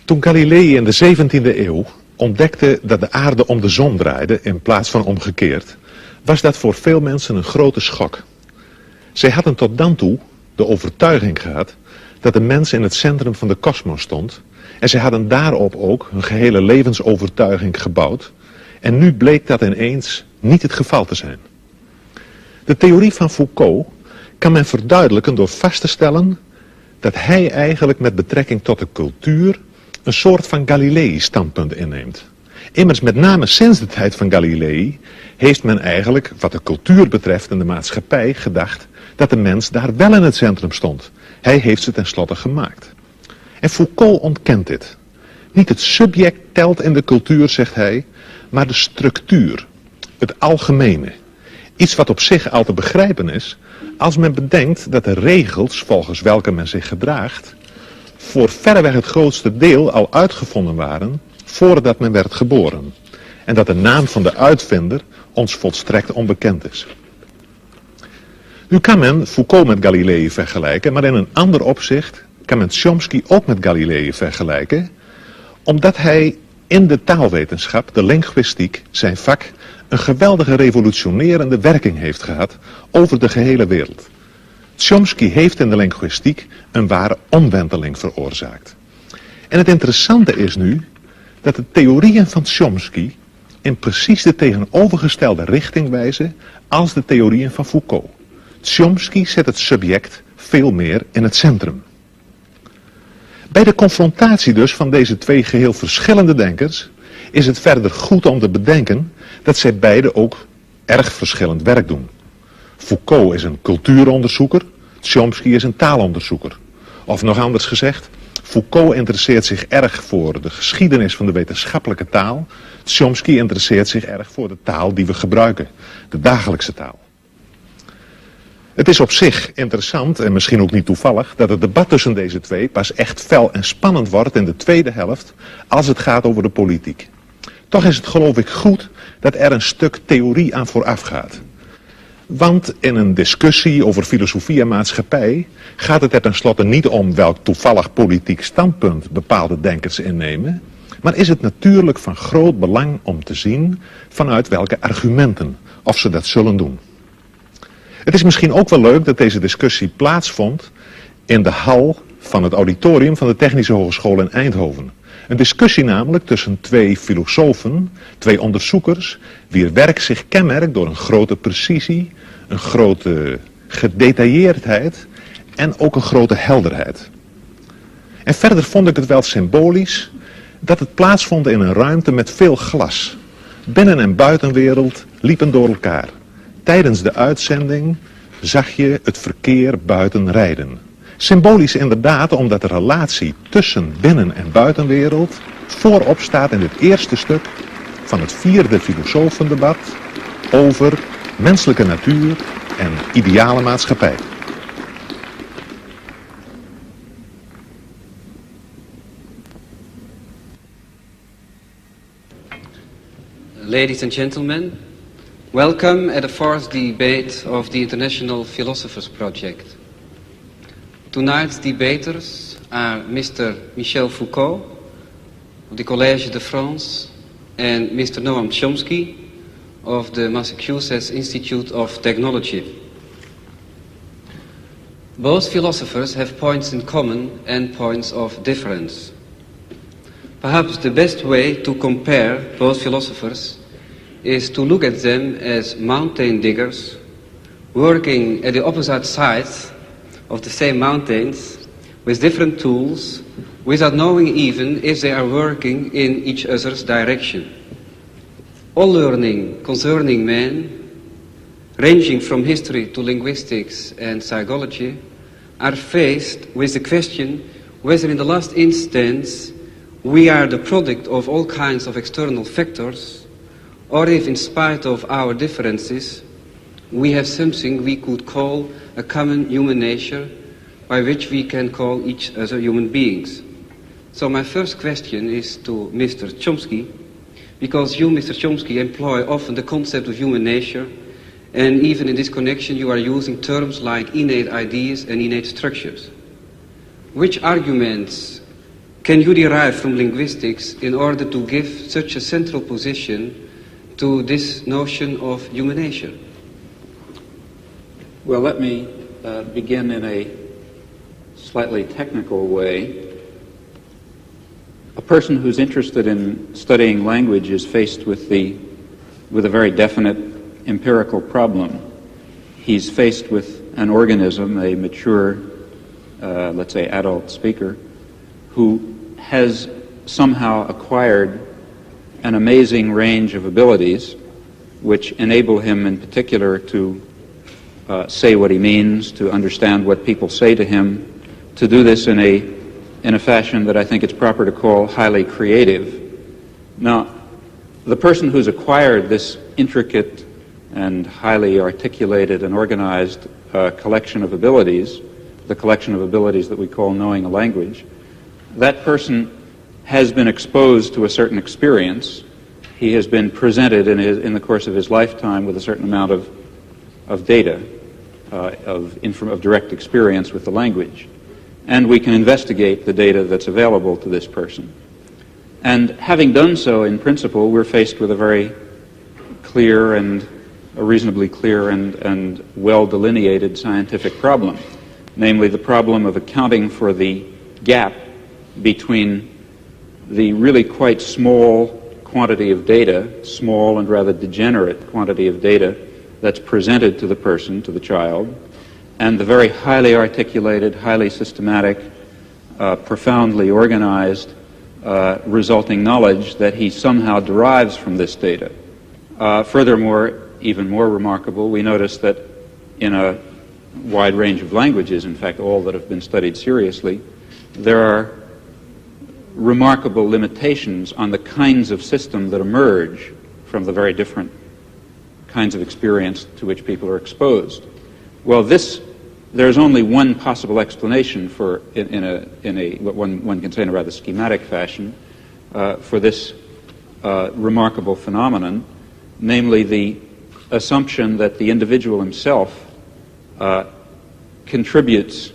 Toen Galilei in de 17e eeuw ontdekte dat de aarde om de zon draaide in plaats van omgekeerd, was dat voor veel mensen een grote schok. Zij hadden tot dan toe de overtuiging gehad dat de mens in het centrum van de kosmos stond en zij hadden daarop ook hun gehele levensovertuiging gebouwd en nu bleek dat ineens niet het geval te zijn. De theorie van Foucault kan men verduidelijken door vast te stellen dat hij eigenlijk met betrekking tot de cultuur een soort van Galilei-standpunt inneemt. Immers met name sinds de tijd van Galilei heeft men eigenlijk, wat de cultuur betreft en de maatschappij, gedacht dat de mens daar wel in het centrum stond. Hij heeft ze tenslotte gemaakt. En Foucault ontkent dit. Niet het subject telt in de cultuur, zegt hij, maar de structuur, het algemene. Iets wat op zich al te begrijpen is, als men bedenkt dat de regels volgens welke men zich gedraagt voor verreweg het grootste deel al uitgevonden waren voordat men werd geboren. En dat de naam van de uitvinder ons volstrekt onbekend is. Nu kan men Foucault met Galilei vergelijken, maar in een ander opzicht kan men Chomsky ook met Galilei vergelijken, omdat hij in de taalwetenschap, de linguïstiek, zijn vak, een geweldige revolutionerende werking heeft gehad over de gehele wereld. Chomsky heeft in de linguïstiek een ware omwenteling veroorzaakt. En het interessante is nu dat de theorieën van Chomsky in precies de tegenovergestelde richting wijzen als de theorieën van Foucault. Chomsky zet het subject veel meer in het centrum. Bij de confrontatie dus van deze twee geheel verschillende denkers is het verder goed om te bedenken dat zij beide ook erg verschillend werk doen. Foucault is een cultuuronderzoeker, Chomsky is een taalonderzoeker. Of nog anders gezegd, Foucault interesseert zich erg voor de geschiedenis van de wetenschappelijke taal. Chomsky interesseert zich erg voor de taal die we gebruiken, de dagelijkse taal. Het is op zich interessant, en misschien ook niet toevallig, dat het debat tussen deze twee pas echt fel en spannend wordt in de tweede helft als het gaat over de politiek. Toch is het geloof ik goed dat er een stuk theorie aan vooraf gaat. Want in een discussie over filosofie en maatschappij gaat het er tenslotte niet om welk toevallig politiek standpunt bepaalde denkers innemen, maar is het natuurlijk van groot belang om te zien vanuit welke argumenten, of ze dat zullen doen. Het is misschien ook wel leuk dat deze discussie plaatsvond in de hal van het auditorium van de Technische Hogeschool in Eindhoven. Een discussie namelijk tussen twee filosofen, twee onderzoekers, wier werk zich kenmerkt door een grote precisie, een grote gedetailleerdheid en ook een grote helderheid. En verder vond ik het wel symbolisch dat het plaatsvond in een ruimte met veel glas. Binnen- en buitenwereld liepen door elkaar. Tijdens de uitzending zag je het verkeer buiten rijden. Symbolisch inderdaad omdat de relatie tussen binnen- en buitenwereld voorop staat in dit eerste stuk van het 4e filosofendebat over menselijke natuur en ideale maatschappij. Ladies and gentlemen, welcome at the 4th debate of the International Philosophers Project. Tonight's debaters are Mr. Michel Foucault of the Collège de France and Mr. Noam Chomsky of the Massachusetts Institute of Technology. Both philosophers have points in common and points of difference. Perhaps the best way to compare both philosophers is to look at them as mountain diggers working at the opposite sides of the same mountains with different tools without knowing even if they are working in each other's direction. All learning concerning man, ranging from history to linguistics and psychology, are faced with the question whether in the last instance we are the product of all kinds of external factors, or if in spite of our differences we have something we could call a common human nature by which we can call each other human beings. So my first question is to Mr. Chomsky, because you, Mr. Chomsky, employ often the concept of human nature, and even in this connection you are using terms like innate ideas and innate structures. Which arguments can you derive from linguistics in order to give such a central position to this notion of human nature? Well, let me begin in a slightly technical way. A person who's interested in studying language is faced with a very definite empirical problem. He's faced with an organism, a mature, let's say adult speaker, who has somehow acquired an amazing range of abilities which enable him in particular to say what he means, to understand what people say to him, to do this in a fashion that I think it's proper to call highly creative. Now, the person who's acquired this intricate and highly articulated and organized collection of abilities, the collection of abilities that we call knowing a language, that person has been exposed to a certain experience. He has been presented in the course of his lifetime with a certain amount of data, of direct experience with the language. And we can investigate the data that's available to this person. And having done so, in principle, we're faced with a very clear and a reasonably clear and well-delineated scientific problem, namely the problem of accounting for the gap between the really quite small quantity of data, small and rather degenerate quantity of data that's presented to the person, to the child, and the very highly articulated, highly systematic, profoundly organized, resulting knowledge that he somehow derives from this data. Furthermore, even more remarkable, we notice that in a wide range of languages, in fact all that have been studied seriously, there are remarkable limitations on the kinds of system that emerge from the very different kinds of experience to which people are exposed. Well, there's only one possible explanation for, what one can say in a rather schematic fashion, for this remarkable phenomenon, namely the assumption that the individual himself contributes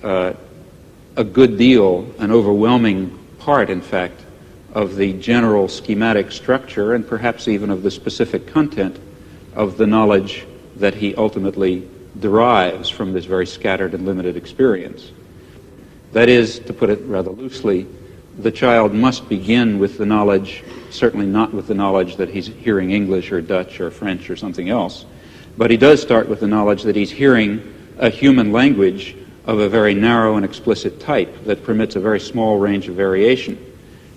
a good deal, an overwhelming part, in fact, of the general schematic structure and perhaps even of the specific content of the knowledge that he ultimately derives from this very scattered and limited experience. That is, to put it rather loosely, the child must begin with the knowledge, certainly not with the knowledge that he's hearing English or Dutch or French or something else, but he does start with the knowledge that he's hearing a human language of a very narrow and explicit type that permits a very small range of variation.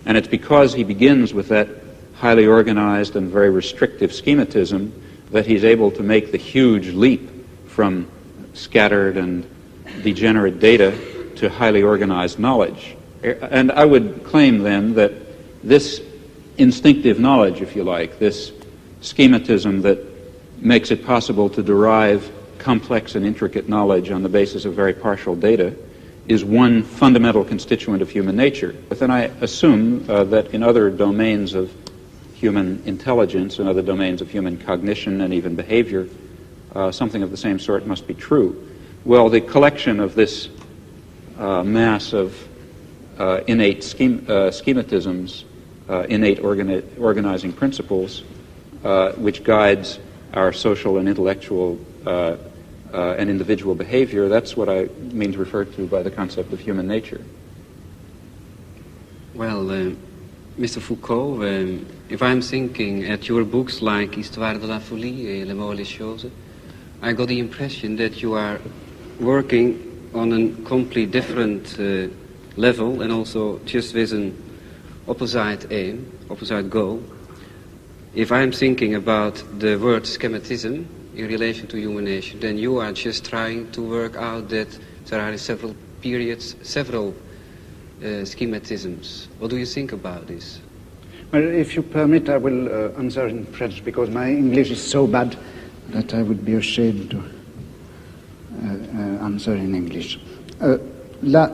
And it's because he begins with that highly organized and very restrictive schematism that he's able to make the huge leap from scattered and degenerate data to highly organized knowledge. And I would claim then that this instinctive knowledge, if you like, this schematism that makes it possible to derive complex and intricate knowledge on the basis of very partial data, is one fundamental constituent of human nature. But then I assume that in other domains of human intelligence and other domains of human cognition and even behavior, something of the same sort must be true. Well, the collection of this mass of innate schematisms, innate organizing principles, which guides our social and intellectual and individual behavior, that's what I mean to refer to by the concept of human nature. Well, Mr. Foucault, if I'm thinking at your books like Histoire de la folie et Les mots et les choses, I got the impression that you are working on a completely different level and also just with an opposite aim, opposite goal. If I'm thinking about the word schematism in relation to human nature, then you are just trying to work out that there are in several periods, several schematisms. What do you think about this? Well, if you permit, I will answer in French, because my English is so bad that I would be ashamed to answer in English. Là,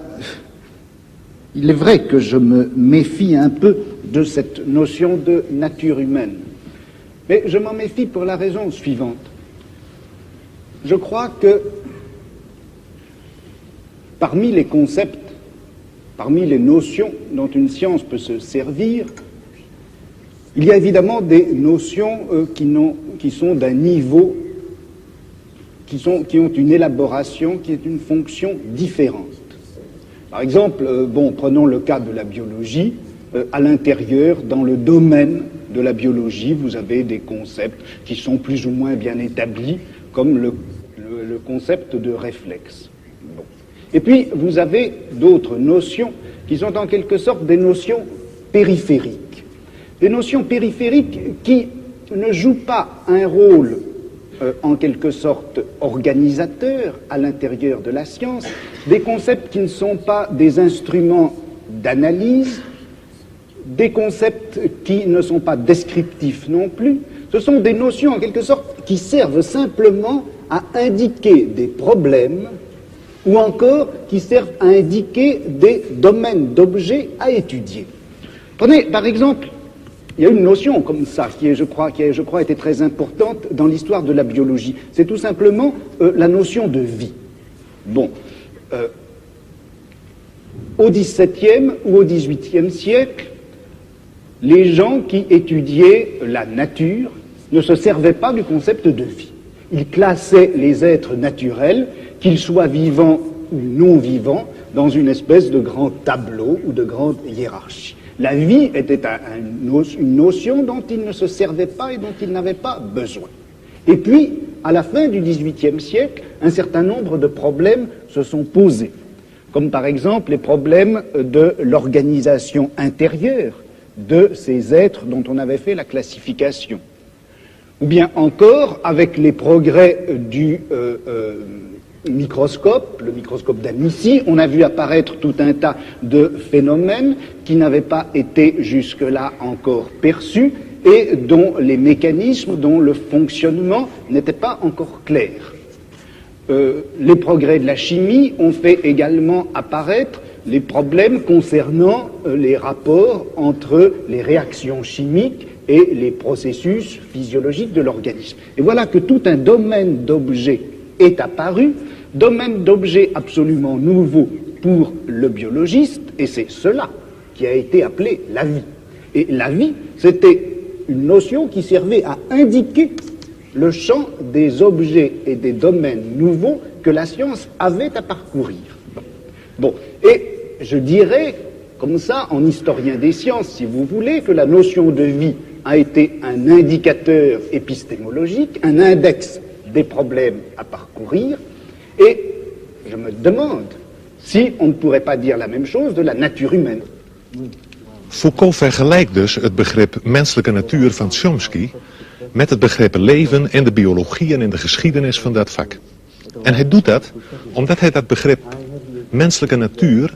il est vrai que je me méfie un peu de cette notion de nature humaine. Mais je m'en méfie pour la raison suivante. Je crois que parmi les concepts parmi les notions dont une science peut se servir, il y a évidemment des notions qui sont d'un niveau, qui ont une élaboration, qui est une fonction différente. Par exemple, prenons le cas de la biologie. À l'intérieur, dans le domaine de la biologie, vous avez des concepts qui sont plus ou moins bien établis, comme le concept de réflexe. Bon. Et puis, vous avez d'autres notions qui sont en quelque sorte des notions périphériques. Des notions périphériques qui ne jouent pas un rôle en quelque sorte organisateur à l'intérieur de la science, des concepts qui ne sont pas des instruments d'analyse, des concepts qui ne sont pas descriptifs non plus. Ce sont des notions en quelque sorte qui servent simplement à indiquer des problèmes ou encore qui servent à indiquer des domaines d'objets à étudier. Prenez par exemple, il y a une notion comme ça qui, je crois, été très importante dans l'histoire de la biologie. C'est tout simplement la notion de vie. Bon, au XVIIe ou au XVIIIe siècle, les gens qui étudiaient la nature ne se servaient pas du concept de vie. Ils classaient les êtres naturels, qu'ils soient vivants ou non vivants, dans une espèce de grand tableau ou de grande hiérarchie. La vie était une notion dont ils ne se servaient pas et dont ils n'avaient pas besoin. Et puis, à la fin du XVIIIe siècle, un certain nombre de problèmes se sont posés, comme par exemple les problèmes de l'organisation intérieure de ces êtres dont on avait fait la classification. Ou bien encore, avec les progrès du microscope, le microscope d'Amici, on a vu apparaître tout un tas de phénomènes qui n'avaient pas été jusque-là encore perçus et dont les mécanismes, dont le fonctionnement n'était pas encore clair. Les progrès de la chimie ont fait également apparaître les problèmes concernant les rapports entre les réactions chimiques et les processus physiologiques de l'organisme. Et voilà que tout un domaine d'objets est apparu, domaine d'objets absolument nouveau pour le biologiste, et c'est cela qui a été appelé la vie. Et la vie, c'était une notion qui servait à indiquer le champ des objets et des domaines nouveaux que la science avait à parcourir. Bon, et je dirais, comme ça, en historien des sciences, si vous voulez, que la notion de vie a été un indicateur épistémologique, un index des problèmes à parcourir, et je me demande si on ne pourrait pas dire la même chose de la nature humaine. Foucault vergelijkt dus het begrip menselijke natuur van Chomsky met het begrip leven in de biologie en in de geschiedenis van dat vak. En hij doet dat omdat hij dat begrip menselijke natuur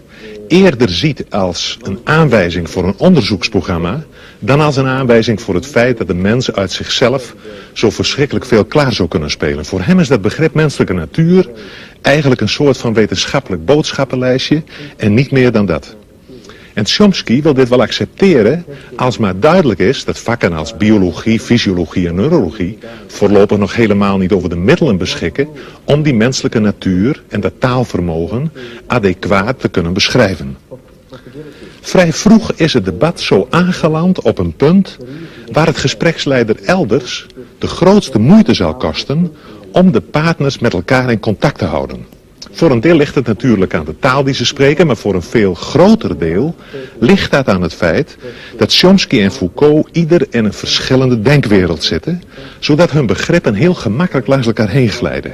eerder ziet als een aanwijzing voor een onderzoeksprogramma dan als een aanwijzing voor het feit dat de mens uit zichzelf zo verschrikkelijk veel klaar zou kunnen spelen. Voor hem is dat begrip menselijke natuur eigenlijk een soort van wetenschappelijk boodschappenlijstje en niet meer dan dat. En Chomsky wil dit wel accepteren als maar duidelijk is dat vakken als biologie, fysiologie en neurologie voorlopig nog helemaal niet over de middelen beschikken om die menselijke natuur en dat taalvermogen adequaat te kunnen beschrijven. Vrij vroeg is het debat zo aangeland op een punt waar het gespreksleider elders de grootste moeite zal kosten om de partners met elkaar in contact te houden. Voor een deel ligt het natuurlijk aan de taal die ze spreken, maar voor een veel groter deel ligt dat aan het feit dat Chomsky en Foucault ieder in een verschillende denkwereld zitten, zodat hun begrippen heel gemakkelijk langs elkaar heen glijden.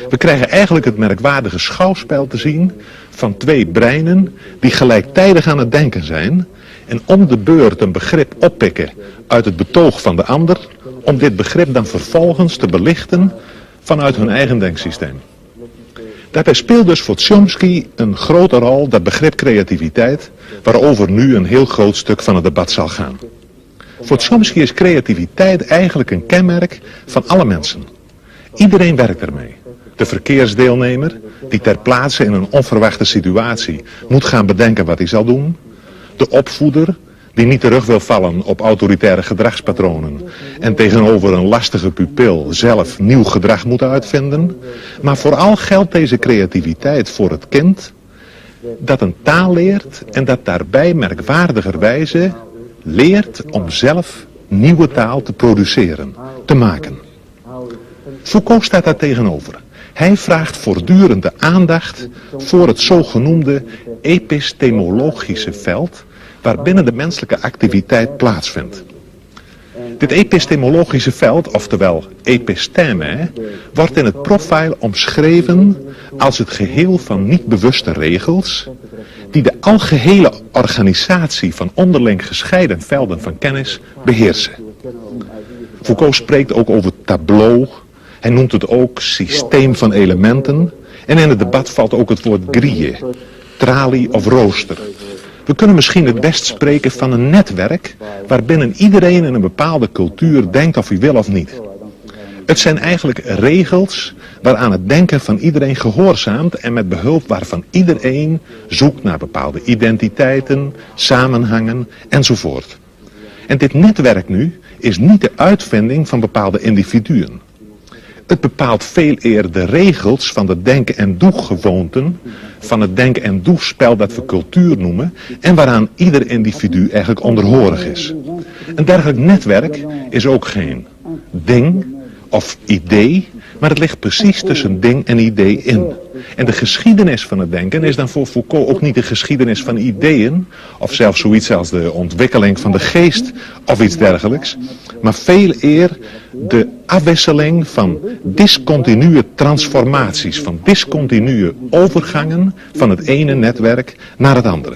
We krijgen eigenlijk het merkwaardige schouwspel te zien van twee breinen die gelijktijdig aan het denken zijn en om de beurt een begrip oppikken uit het betoog van de ander, om dit begrip dan vervolgens te belichten vanuit hun eigen denksysteem. Daarbij speelt dus voor Chomsky een grote rol dat begrip creativiteit, waarover nu een heel groot stuk van het debat zal gaan. Voor Chomsky is creativiteit eigenlijk een kenmerk van alle mensen. Iedereen werkt ermee. De verkeersdeelnemer, die ter plaatse in een onverwachte situatie moet gaan bedenken wat hij zal doen. De opvoeder, die niet terug wil vallen op autoritaire gedragspatronen en tegenover een lastige pupil zelf nieuw gedrag moet uitvinden. Maar vooral geldt deze creativiteit voor het kind dat een taal leert en dat daarbij merkwaardigerwijze leert om zelf nieuwe taal te produceren, te maken. Foucault staat daar tegenover. Hij vraagt voortdurend de aandacht voor het zogenoemde epistemologische veld waarbinnen de menselijke activiteit plaatsvindt. Dit epistemologische veld, oftewel episteme, wordt in het profiel omschreven als het geheel van niet bewuste regels die de algehele organisatie van onderling gescheiden velden van kennis beheersen. Foucault spreekt ook over tableau, hij noemt het ook systeem van elementen en in het debat valt ook het woord grille, tralie of rooster. We kunnen misschien het best spreken van een netwerk waarbinnen iedereen in een bepaalde cultuur denkt of hij wil of niet. Het zijn eigenlijk regels waaraan het denken van iedereen gehoorzaamt en met behulp waarvan iedereen zoekt naar bepaalde identiteiten, samenhangen enzovoort. En dit netwerk nu is niet de uitvinding van bepaalde individuen. Het bepaalt veel eer de regels van de denken- en doegewoonten, van het denken- en doespel dat we cultuur noemen en waaraan ieder individu eigenlijk onderhorig is. Een dergelijk netwerk is ook geen ding of idee, maar het ligt precies tussen ding en idee in. En de geschiedenis van het denken is dan voor Foucault ook niet de geschiedenis van ideeën, of zelfs zoiets als de ontwikkeling van de geest of iets dergelijks, maar veel eer de afwisseling van discontinue transformaties, van discontinue overgangen van het ene netwerk naar het andere.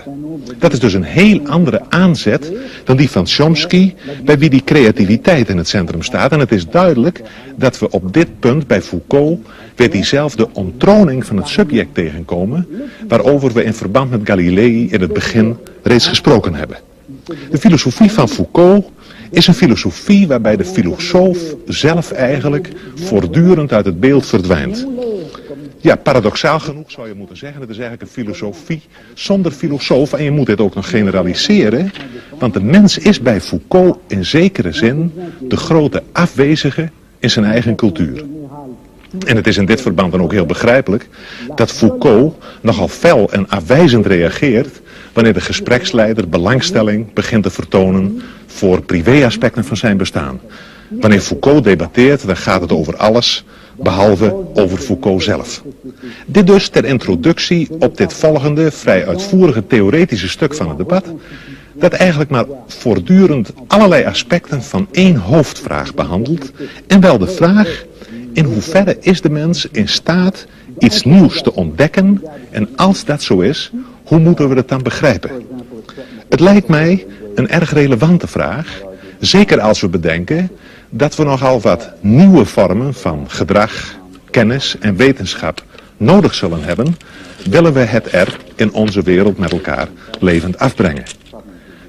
Dat is dus een heel andere aanzet dan die van Chomsky, bij wie die creativiteit in het centrum staat. En het is duidelijk dat we op dit punt bij Foucault weer diezelfde onttroning van het subject tegenkomen, waarover we in verband met Galilei in het begin reeds gesproken hebben. De filosofie van Foucault is een filosofie waarbij de filosoof zelf eigenlijk voortdurend uit het beeld verdwijnt. Ja, paradoxaal genoeg zou je moeten zeggen, het is eigenlijk een filosofie zonder filosoof en je moet dit ook nog generaliseren, want de mens is bij Foucault in zekere zin de grote afwezige in zijn eigen cultuur. En het is in dit verband dan ook heel begrijpelijk dat Foucault nogal fel en afwijzend reageert wanneer de gespreksleider belangstelling begint te vertonen voor privéaspecten van zijn bestaan. Wanneer Foucault debatteert, dan gaat het over alles, behalve over Foucault zelf. Dit dus ter introductie op dit volgende, vrij uitvoerige theoretische stuk van het debat, dat eigenlijk maar voortdurend allerlei aspecten van één hoofdvraag behandelt, en wel de vraag: in hoeverre is de mens in staat iets nieuws te ontdekken, en als dat zo is, hoe moeten we het dan begrijpen? Het lijkt mij een erg relevante vraag, zeker als we bedenken dat we nogal wat nieuwe vormen van gedrag, kennis en wetenschap nodig zullen hebben, willen we het er in onze wereld met elkaar levend afbrengen.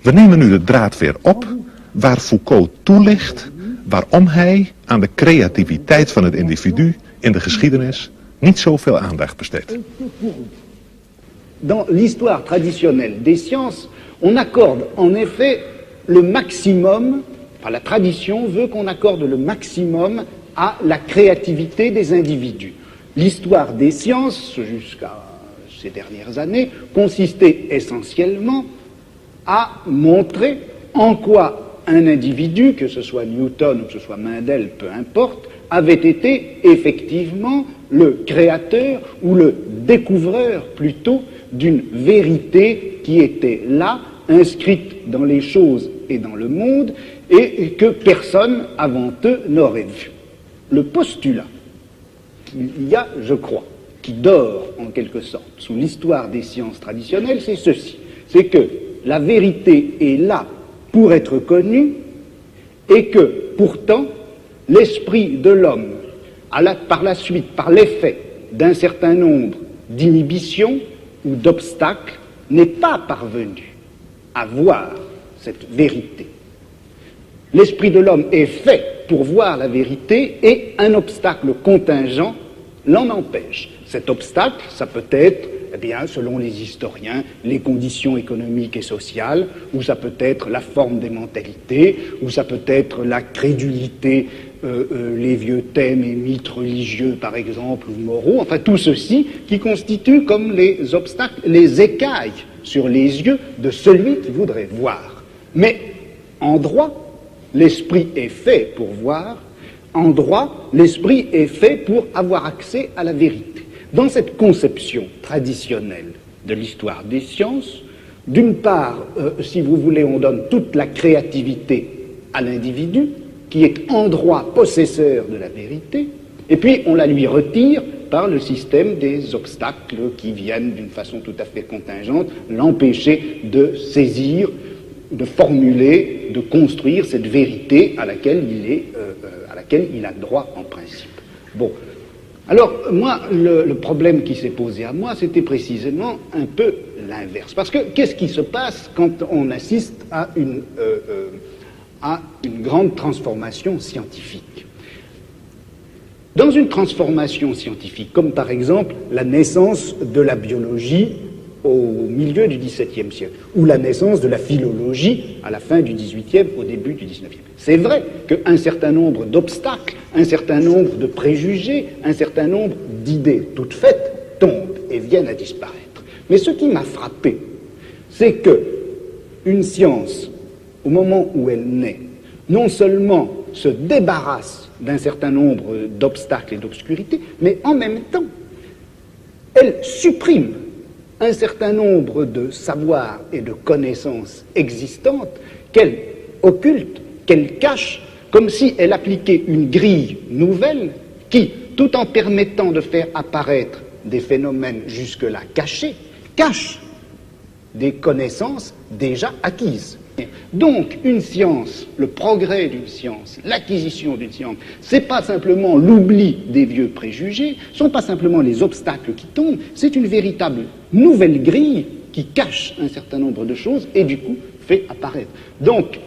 We nemen nu de draad weer op waar Foucault toelicht waarom hij aan de creativiteit van het individu in de geschiedenis niet zoveel aandacht besteedt. Dans l'histoire traditionnelle des sciences, on accorde en effet le maximum, enfin la tradition veut qu'on accorde le maximum à la créativité des individus. L'histoire des sciences, jusqu'à ces dernières années, consistait essentiellement à montrer en quoi un individu, que ce soit Newton ou que ce soit Mendel, peu importe, avait été effectivement le créateur ou le découvreur plutôt d'une vérité qui était là, inscrite dans les choses et dans le monde, et que personne avant eux n'aurait vu. Le postulat qu'il y a, je crois, qui dort en quelque sorte sous l'histoire des sciences traditionnelles, c'est ceci, c'est que la vérité est là pour être connue et que pourtant l'esprit de l'homme, par la suite, par l'effet d'un certain nombre d'inhibitions ou d'obstacles, n'est pas parvenu à voir cette vérité. L'esprit de l'homme est fait pour voir la vérité et un obstacle contingent l'en empêche. Cet obstacle, ça peut être, eh bien, selon les historiens, les conditions économiques et sociales, ou ça peut être la forme des mentalités, ou ça peut être la crédulité les vieux thèmes et mythes religieux, par exemple, ou moraux, enfin tout ceci qui constitue comme les obstacles, les écailles sur les yeux de celui qui voudrait voir. Mais en droit, l'esprit est fait pour voir, en droit, l'esprit est fait pour avoir accès à la vérité. Dans cette conception traditionnelle de l'histoire des sciences, d'une part, si vous voulez, on donne toute la créativité à l'individu, qui est en droit possesseur de la vérité, et puis on la lui retire par le système des obstacles qui viennent d'une façon tout à fait contingente l'empêcher de saisir, de formuler, de construire cette vérité à laquelle il a droit en principe. Bon. Alors, moi, le problème qui s'est posé à moi, c'était précisément un peu l'inverse. Parce que qu'est-ce qui se passe quand on assiste à une grande transformation scientifique? Dans une transformation scientifique, comme par exemple la naissance de la biologie au milieu du XVIIe siècle, ou la naissance de la philologie à la fin du XVIIIe, au début du XIXe. C'est vrai qu'un certain nombre d'obstacles, un certain nombre de préjugés, un certain nombre d'idées toutes faites tombent et viennent à disparaître. Mais ce qui m'a frappé, c'est que une science, au moment où elle naît, non seulement se débarrasse d'un certain nombre d'obstacles et d'obscurités, mais en même temps, elle supprime un certain nombre de savoirs et de connaissances existantes qu'elle occulte, qu'elle cache, comme si elle appliquait une grille nouvelle qui, tout en permettant de faire apparaître des phénomènes jusque-là cachés, cache des connaissances déjà acquises. Donc, une science, le progrès d'une science, l'acquisition d'une science, c'est pas simplement l'oubli des vieux préjugés, ce sont pas simplement les obstacles qui tombent, c'est une véritable nouvelle grille qui cache un certain nombre de choses et du coup fait apparaître. Donc,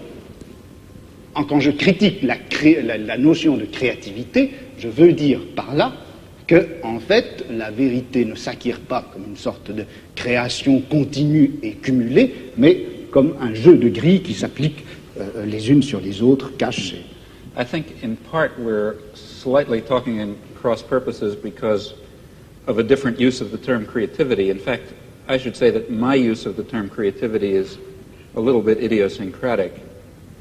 quand je critique la notion de créativité, je veux dire par là que, en fait, la vérité ne s'acquiert pas comme une sorte de création continue et cumulée, mais comme un jeu de grilles qui s'appliquent les unes sur les autres, cachées. I think in part we're slightly talking in cross purposes because of a different use of the term creativity. In fact, I should say that my use of the term creativity is a little bit idiosyncratic,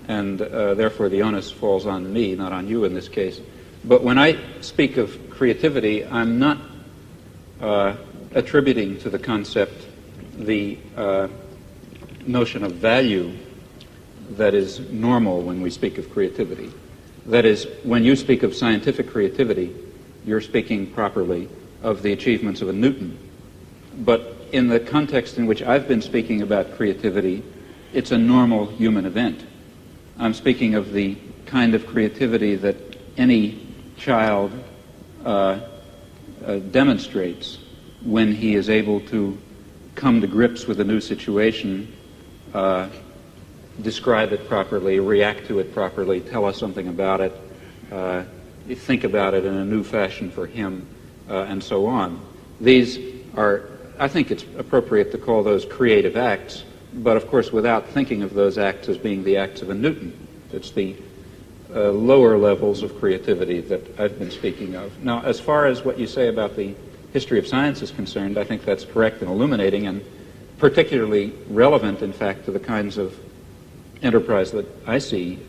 and therefore the onus falls on me, not on you in this case. But when I speak of creativity, I'm not attributing to the concept the notion of value that is normal when we speak of creativity. That is, when you speak of scientific creativity, you're speaking properly of the achievements of a Newton. But in the context in which I've been speaking about creativity, it's a normal human event. I'm speaking of the kind of creativity that any child demonstrates when he is able to come to grips with a new situation, describe it properly, react to it properly, tell us something about it, think about it in a new fashion for him, and so on. These are, I think it's appropriate to call those creative acts, but of course without thinking of those acts as being the acts of a Newton. It's the lower levels of creativity that I've been speaking of. Now, as far as what you say about the history of science is concerned, I think that's correct and illuminating, and particularly relevant, in fact, to the kinds of enterprise that I see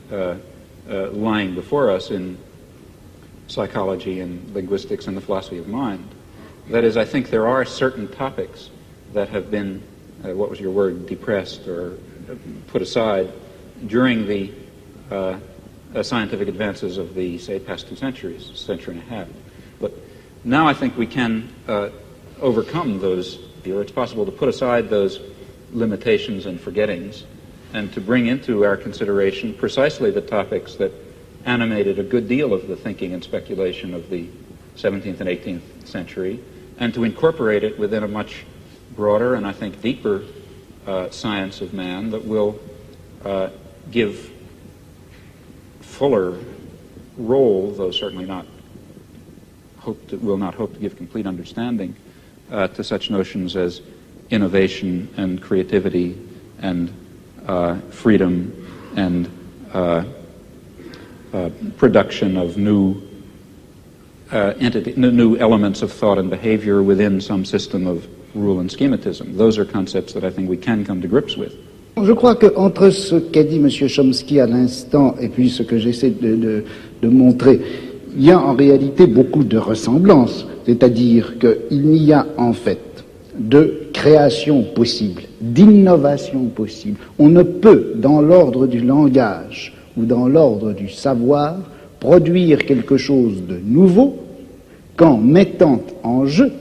lying before us in psychology and linguistics and the philosophy of mind. That is, I think there are certain topics that have been, what was your word, depressed or put aside during the scientific advances of the, say, past 2 centuries, century and a half. But now I think we can overcome those, or it's possible to put aside those limitations and forgettings and to bring into our consideration precisely the topics that animated a good deal of the thinking and speculation of the 17th and 18th century, and to incorporate it within a much broader and I think deeper science of man that will give fuller role, though certainly not will not hope to give complete understanding to such notions as innovation and creativity and freedom and production of new new elements of thought and behavior within some system of rule and schematism. Those are concepts that I think we can come to grips with. Je crois qu'entre ce qu'a dit M. Chomsky à l'instant et puis ce que j'essaie de montrer, il y a en réalité beaucoup de ressemblances. C'est-à-dire qu'il n'y a en fait de création possible, d'innovation possible. On ne peut, dans l'ordre du langage ou dans l'ordre du savoir, produire quelque chose de nouveau qu'en mettant en jeu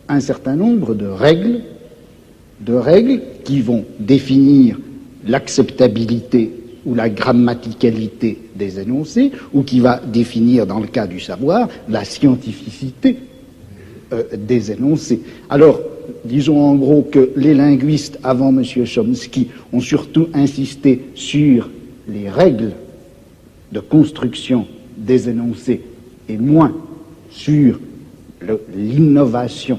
un certain nombre de règles qui vont définir l'acceptabilité ou la grammaticalité des énoncés, ou qui va définir, dans le cas du savoir, la scientificité des énoncés. Alors, disons en gros que les linguistes avant M. Chomsky ont surtout insisté sur les règles de construction des énoncés et moins sur l'innovation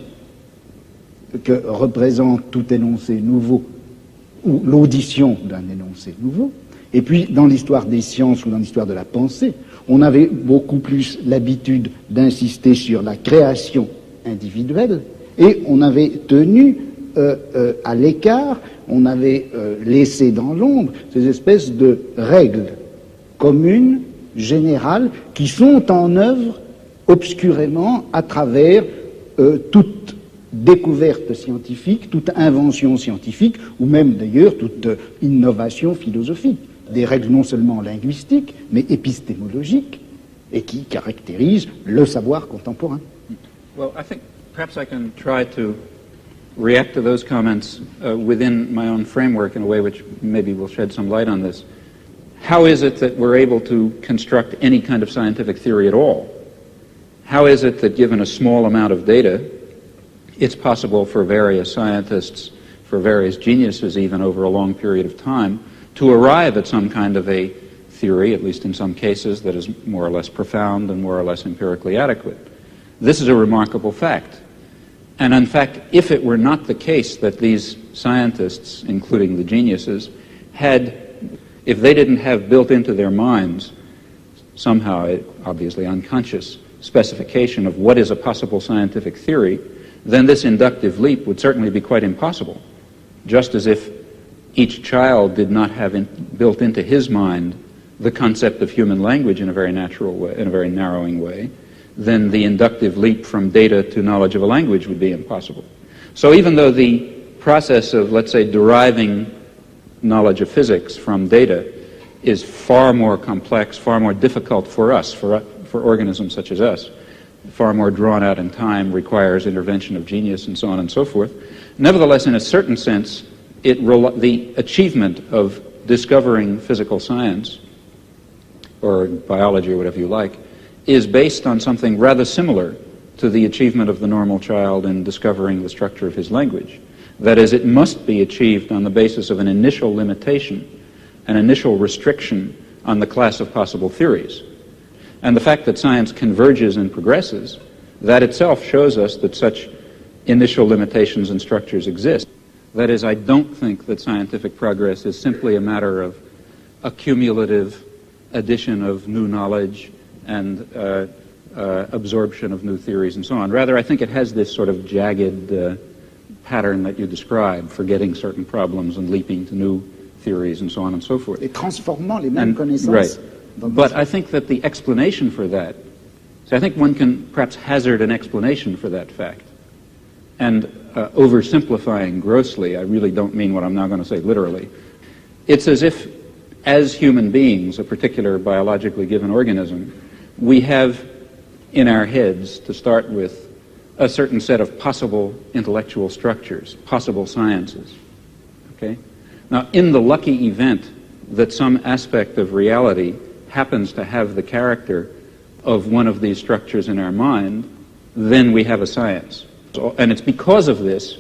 que représente tout énoncé nouveau ou l'audition d'un énoncé nouveau. Et puis, dans l'histoire des sciences ou dans l'histoire de la pensée, on avait beaucoup plus l'habitude d'insister sur la création individuelle et on avait tenu à l'écart, on avait laissé dans l'ombre ces espèces de règles communes, générales, qui sont en œuvre obscurément à travers toute découverte scientifique, toute invention scientifique, ou même d'ailleurs toute innovation philosophique. Des règles non seulement linguistiques, mais épistémologiques, et qui caractérisent le savoir contemporain. Well, I think perhaps I can try to react to those comments within my own framework in a way which maybe will shed some light on this. How is it that we're able to construct any kind of scientific theory at all? How is it that given a small amount of data, it's possible for various scientists, for various geniuses even over a long period of time, to arrive at some kind of a theory, at least in some cases, that is more or less profound and more or less empirically adequate? This is a remarkable fact. And in fact, if it were not the case that these scientists, including the geniuses, if they didn't have built into their minds somehow, obviously unconscious, specification of what is a possible scientific theory, then this inductive leap would certainly be quite impossible. Just as if each child did not have built into his mind the concept of human language in a very natural way, in a very narrowing way, then the inductive leap from data to knowledge of a language would be impossible. So even though the process of, let's say, deriving knowledge of physics from data is far more complex, far more difficult for us, for organisms such as us, far more drawn out in time, requires intervention of genius and so on and so forth, nevertheless, in a certain sense, the achievement of discovering physical science, or biology or whatever you like, is based on something rather similar to the achievement of the normal child in discovering the structure of his language. That is, it must be achieved on the basis of an initial limitation, an initial restriction on the class of possible theories. And the fact that science converges and progresses, that itself shows us that such initial limitations and structures exist. That is, I don't think that scientific progress is simply a matter of a cumulative addition of new knowledge and absorption of new theories and so on. Rather, I think it has this sort of jagged pattern that you described, forgetting certain problems and leaping to new theories and so on and so forth. Et transformant les mêmes connaissances. Right. But I think that the explanation for that, so I think one can perhaps hazard an explanation for that fact. And oversimplifying grossly, I really don't mean what I'm now going to say literally. It's as if, as human beings, a particular biologically given organism, we have in our heads, to start with, a certain set of possible intellectual structures, possible sciences. Okay? Now, in the lucky event that some aspect of reality happens to have the character of one of these structures in our mind, then we have a science. And it's because of this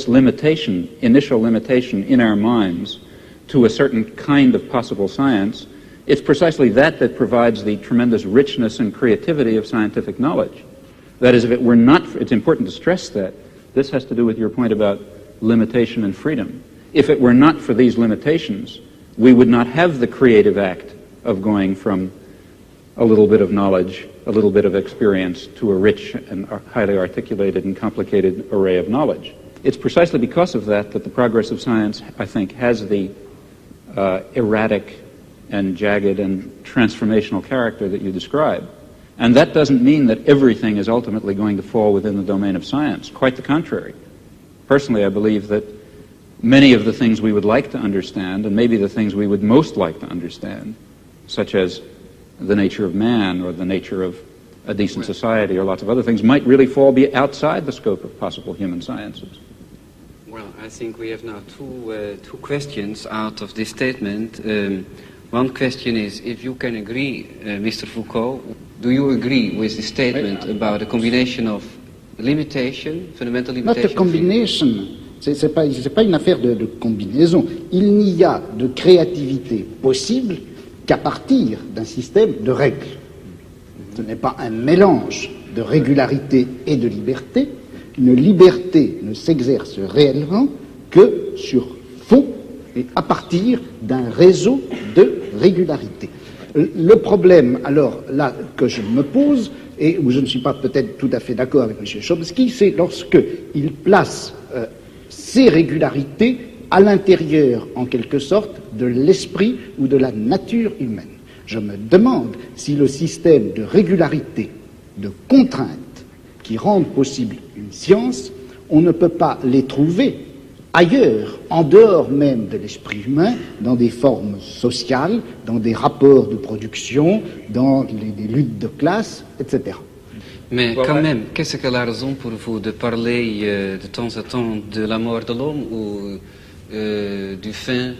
limitation, initial limitation in our minds to a certain kind of possible science, it's precisely that provides the tremendous richness and creativity of scientific knowledge. That is, if it were not, it's important to stress that, this has to do with your point about limitation and freedom. If it were not for these limitations, we would not have the creative act of going from a little bit of knowledge, a little bit of experience, to a rich and highly articulated and complicated array of knowledge. It's precisely because of that that the progress of science, I think, has the erratic and jagged and transformational character that you describe. And that doesn't mean that everything is ultimately going to fall within the domain of science. Quite the contrary. Personally, I believe that many of the things we would like to understand, and maybe the things we would most like to understand, such as the nature of man or the nature of a decent society or lots of other things, might really fall outside the scope of possible human sciences. Well, I think we have now two questions out of this statement. One question is, if you can agree, Mr. Foucault, do you agree with the statement about a combination of limitation, fundamental limitation? Not a combination. C'est pas une affaire de combinaison. Il n'y a de créativité possible qu'à partir d'un système de règles. Ce n'est pas un mélange de régularité et de liberté. Une liberté ne s'exerce réellement que sur fond et à partir d'un réseau de régularité. Le problème, alors là, que je me pose, et où je ne suis pas peut-être tout à fait d'accord avec M. Chomsky, c'est lorsqu'il place ces régularités à l'intérieur, en quelque sorte, de l'esprit ou de la nature humaine. Je me demande si le système de régularité, de contraintes, qui rendent possible une science, on ne peut pas les trouver ailleurs, en dehors même de l'esprit humain, dans des formes sociales, dans des rapports de production, dans des luttes de classe, etc. Mais quand même, qu'est-ce que la raison pour vous de parler de temps en temps de la mort de l'homme ou du fin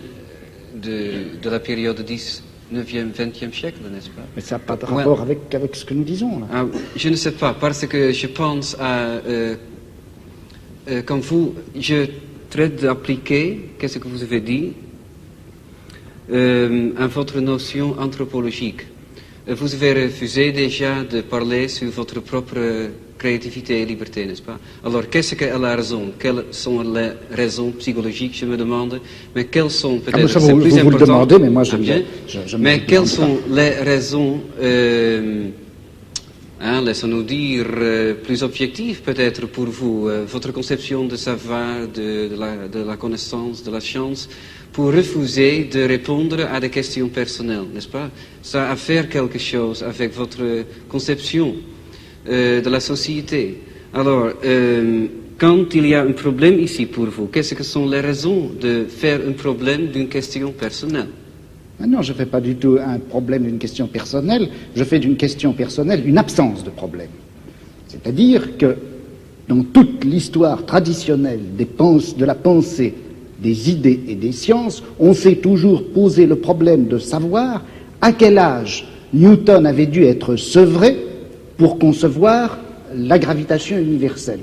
de la période 19e, 20e siècle, n'est-ce pas? Mais ça n'a pas de rapport avec ce que nous disons, là. Ah, je ne sais pas, parce que je pense à... comme vous, je traite d'appliquer, qu'est-ce que vous avez dit, à votre notion anthropologique. Vous avez refusé déjà de parler sur votre propre créativité et liberté, n'est-ce pas? Alors, qu'est-ce qu'elle a raison? Quelles sont les raisons psychologiques, je me demande? Mais quelles sont peut-être... Ah, vous le demandez, mais moi je mais quelles sont les raisons, laissons-nous dire, plus objectives peut-être pour vous, votre conception de savoir, de la connaissance, de la science, pour refuser de répondre à des questions personnelles, n'est-ce pas? Ça a à faire quelque chose avec votre conception de la société. Alors, quand il y a un problème ici pour vous, qu'est-ce que sont les raisons de faire un problème d'une question personnelle? Non, je ne fais pas du tout un problème d'une question personnelle, je fais d'une question personnelle une absence de problème. C'est-à-dire que dans toute l'histoire traditionnelle de la pensée, des idées et des sciences, on s'est toujours posé le problème de savoir à quel âge Newton avait dû être sevré pour concevoir la gravitation universelle.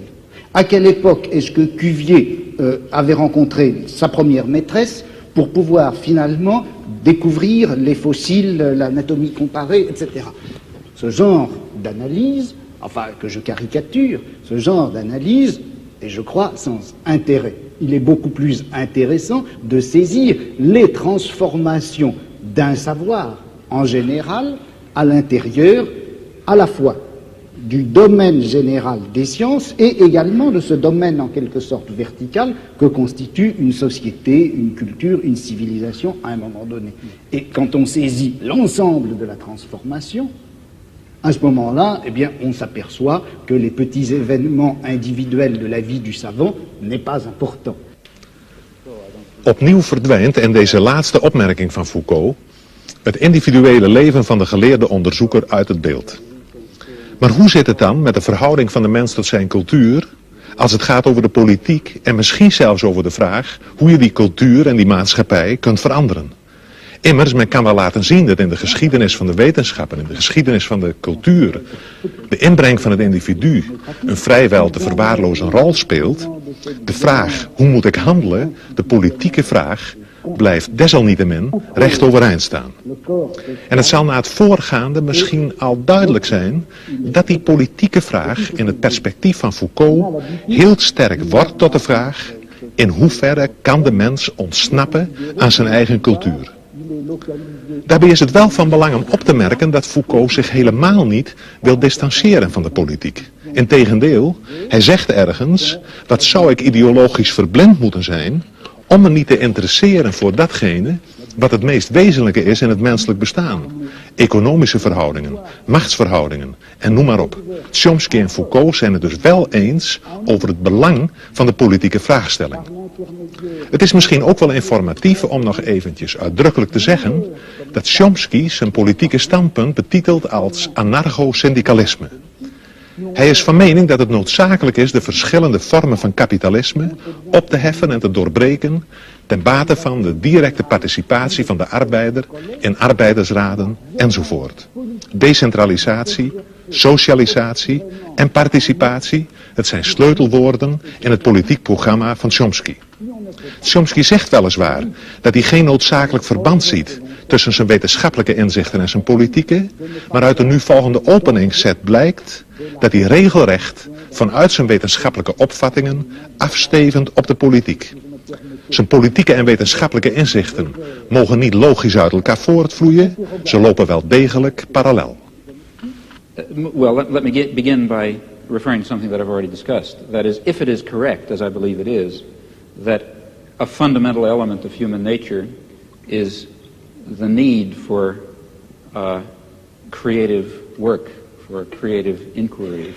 À quelle époque est-ce que Cuvier avait rencontré sa première maîtresse pour pouvoir finalement découvrir les fossiles, l'anatomie comparée, etc. Ce genre d'analyse, enfin que je caricature, ce genre d'analyse est, je crois, sans intérêt. Il est beaucoup plus intéressant de saisir les transformations d'un savoir en général à l'intérieur à la fois du domaine général des sciences et également de ce domaine en quelque sorte vertical que constitue une société, une culture, une civilisation à un moment donné. Et quand on saisit l'ensemble de la transformation, à ce moment-là, eh bien, on s'aperçoit que les petits événements individuels de la vie du savant n'est pas important. Opnieuw verdwijnt in deze laatste opmerking van Foucault het individuele leven van de geleerde onderzoeker uit het beeld. Maar hoe zit het dan met de verhouding van de mens tot zijn cultuur als het gaat over de politiek en misschien zelfs over de vraag hoe je die cultuur en die maatschappij kunt veranderen? Immers, men kan wel laten zien dat in de geschiedenis van de wetenschap en in de geschiedenis van de cultuur de inbreng van het individu een vrijwel te verwaarlozen rol speelt. De vraag, hoe moet ik handelen, de politieke vraag, blijft desalniettemin recht overeind staan. En het zal na het voorgaande misschien al duidelijk zijn dat die politieke vraag in het perspectief van Foucault heel sterk wordt tot de vraag: in hoeverre kan de mens ontsnappen aan zijn eigen cultuur? Daarbij is het wel van belang om op te merken dat Foucault zich helemaal niet wil distancieren van de politiek. Integendeel, hij zegt ergens, wat zou ik ideologisch verblind moeten zijn om me niet te interesseren voor datgene wat het meest wezenlijke is in het menselijk bestaan. Economische verhoudingen, machtsverhoudingen en noem maar op. Chomsky en Foucault zijn het dus wel eens over het belang van de politieke vraagstelling. Het is misschien ook wel informatief om nog eventjes uitdrukkelijk te zeggen dat Chomsky zijn politieke standpunt betitelt als anarcho-syndicalisme. Hij is van mening dat het noodzakelijk is de verschillende vormen van kapitalisme op te heffen en te doorbreken ten bate van de directe participatie van de arbeider in arbeidersraden enzovoort. Decentralisatie, socialisatie en participatie, het zijn sleutelwoorden in het politiek programma van Chomsky. Chomsky zegt weliswaar dat hij geen noodzakelijk verband ziet tussen zijn wetenschappelijke inzichten en zijn politieke, maar uit de nu volgende openingsset blijkt dat hij regelrecht vanuit zijn wetenschappelijke opvattingen afstevend op de politiek. Zijn politieke en wetenschappelijke inzichten mogen niet logisch uit elkaar voortvloeien, ze lopen wel degelijk parallel. Well, let me begin by referring to something that I've already discussed. That is, if it is correct, as I believe it is, that a fundamental element of human nature is the need for creative work, for creative inquiry,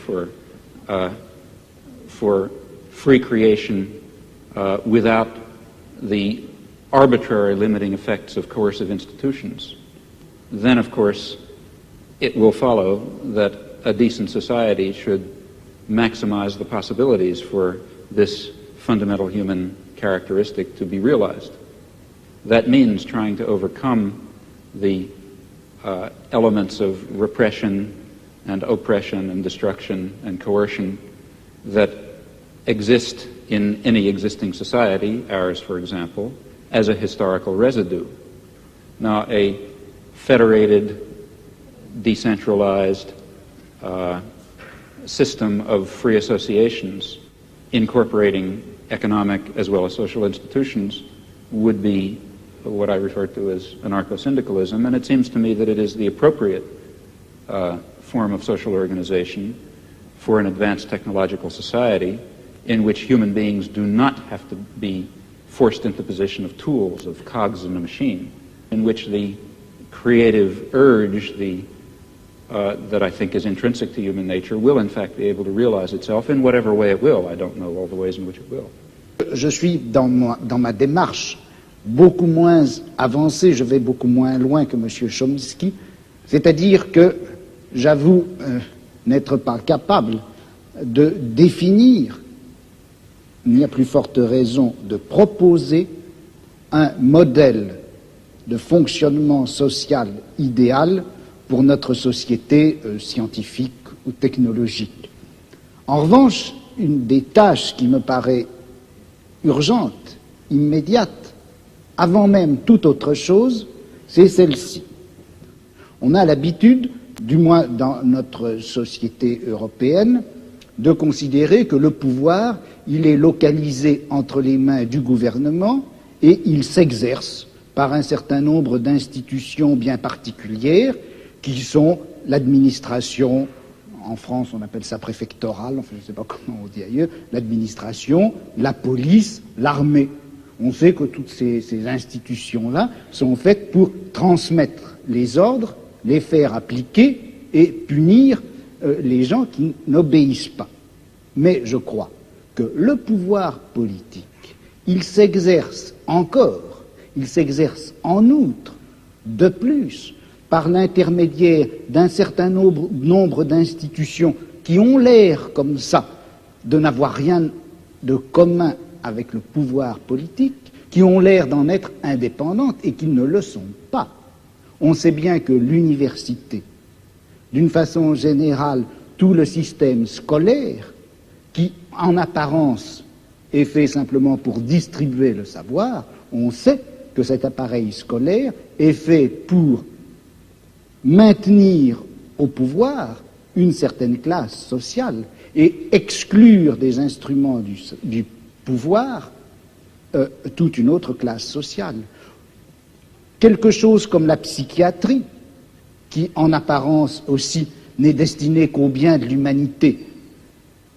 for free creation without the arbitrary limiting effects of coercive institutions, then of course it will follow that a decent society should maximize the possibilities for this fundamental human characteristic to be realized. That means trying to overcome the elements of repression and oppression and destruction and coercion that exist in any existing society, ours for example, as a historical residue. Now, a federated, decentralized system of free associations incorporating economic as well as social institutions would be what I refer to as anarcho-syndicalism, and it seems to me that it is the appropriate form of social organization for an advanced technological society in which human beings do not have to be forced into the position of tools, of cogs in a machine, in which the creative urge, that I think is intrinsic to human nature, will in fact be able to realize itself in whatever way it will. I don't know all the ways in which it will. Je suis dans ma démarche beaucoup moins avancée, je vais beaucoup moins loin que M. Chomsky, c'est-à-dire que j'avoue n'être pas capable de définir, il n'y a plus forte raison de proposer un modèle de fonctionnement social idéal pour notre société scientifique ou technologique. En revanche, une des tâches qui me paraît urgente, immédiate, avant même toute autre chose, c'est celle-ci. On a l'habitude, du moins dans notre société européenne, de considérer que le pouvoir, il est localisé entre les mains du gouvernement et il s'exerce par un certain nombre d'institutions bien particulières qui sont l'administration, en France on appelle ça préfectorale, enfin je ne sais pas comment on dit ailleurs, l'administration, la police, l'armée. On sait que toutes ces institutions-là sont faites pour transmettre les ordres, les faire appliquer et punir les gens qui n'obéissent pas. Mais je crois que le pouvoir politique, il s'exerce encore, il s'exerce en outre, de plus, par l'intermédiaire d'un certain nombre d'institutions qui ont l'air comme ça de n'avoir rien de commun avec le pouvoir politique, qui ont l'air d'en être indépendantes et qui ne le sont pas. On sait bien que l'université, d'une façon générale, tout le système scolaire, qui en apparence est fait simplement pour distribuer le savoir, on sait que cet appareil scolaire est fait pour maintenir au pouvoir une certaine classe sociale et exclure des instruments du pouvoir toute une autre classe sociale. quelque chose comme la psychiatrie, qui en apparence aussi n'est destinée qu'au bien de l'humanité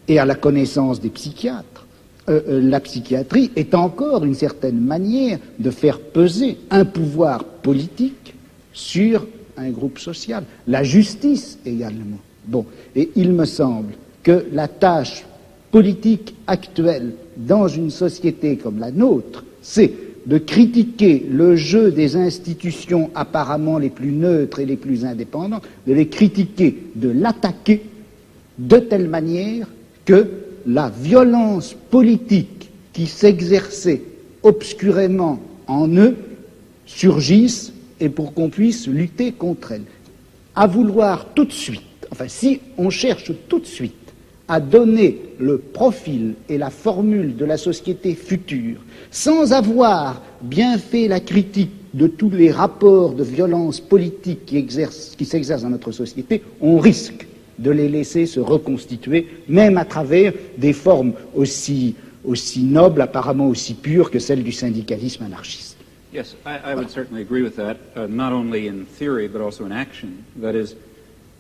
et à la connaissance des psychiatres, la psychiatrie est encore une certaine manière de faire peser un pouvoir politique sur un groupe social. La justice également. Bon, et il me semble que la tâche politique actuelle dans une société comme la nôtre, c'est de critiquer le jeu des institutions apparemment les plus neutres et les plus indépendantes, de les critiquer, de l'attaquer de telle manière que la violence politique qui s'exerçait obscurément en eux surgisse et pour qu'on puisse lutter contre elle. À vouloir tout de suite, enfin si on cherche tout de suite à donner le profil et la formule de la société future, sans avoir bien fait la critique de tous les rapports de violence politique qui s'exercent dans notre société, on risque de les laisser se reconstituer, même à travers des formes aussi nobles, apparemment aussi pures que celles du syndicalisme anarchiste. Yes, I would certainly agree with that, not only in theory but also in action. That is,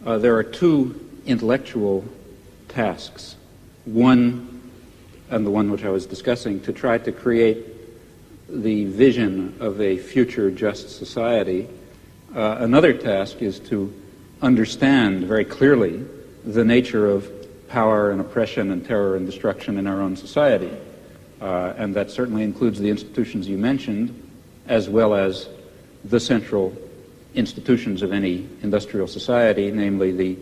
there are two intellectual tasks. One, and the one which I was discussing, to try to create the vision of a future just society. Another task is to understand very clearly the nature of power and oppression and terror and destruction in our own society. And that certainly includes the institutions you mentioned, as well as the central institutions of any industrial society, namely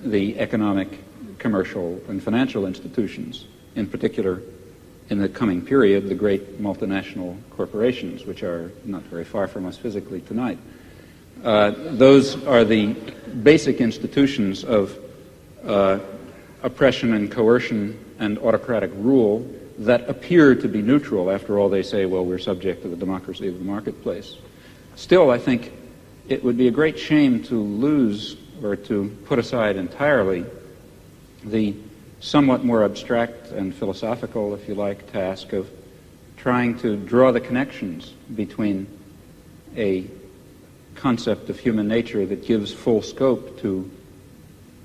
the economic, commercial, and financial institutions, in particular, in the coming period, the great multinational corporations, which are not very far from us physically tonight. Those are the basic institutions of oppression and coercion and autocratic rule that appear to be neutral. After all, they say, well, we're subject to the democracy of the marketplace. Still, I think it would be a great shame to lose or to put aside entirely the somewhat more abstract and philosophical, if you like, task of trying to draw the connections between a concept of human nature that gives full scope to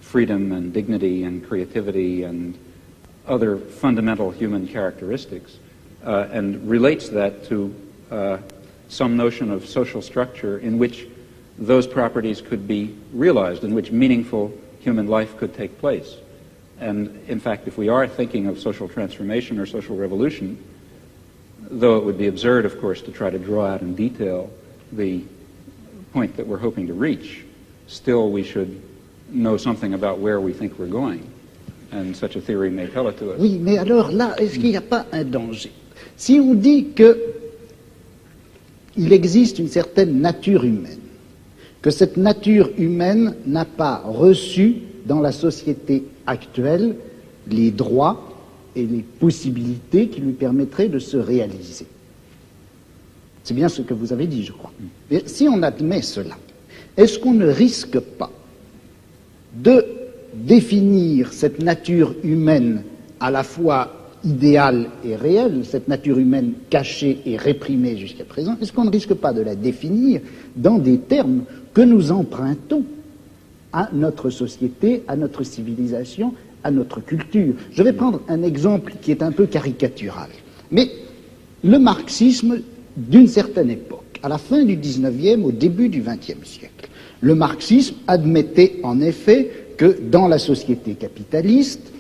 freedom and dignity and creativity and other fundamental human characteristics, and relates that to some notion of social structure in which those properties could be realized, in which meaningful human life could take place. And in fact, if we are thinking of social transformation or social revolution, though it would be absurd, of course, to try to draw out in detail the point that we're hoping to reach, still we should know something about where we think we're going. And such a theory may tell it to us. Oui, mais alors là, est-ce qu'il n'y a pas un danger? Si on dit qu'il existe une certaine nature humaine, que cette nature humaine n'a pas reçu dans la société actuelle les droits et les possibilités qui lui permettraient de se réaliser. C'est bien ce que vous avez dit, je crois. Mais si on admet cela, est-ce qu'on ne risque pas de définir cette nature humaine à la fois idéale et réelle, cette nature humaine cachée et réprimée jusqu'à présent, est-ce qu'on ne risque pas de la définir dans des termes que nous empruntons à notre société, à notre civilisation, à notre culture? Je vais prendre un exemple qui est un peu caricatural. Mais le marxisme d'une certaine époque, à la fin du XIXe, au début du XXe siècle, le marxisme admettait en effet que dans la société capitaliste,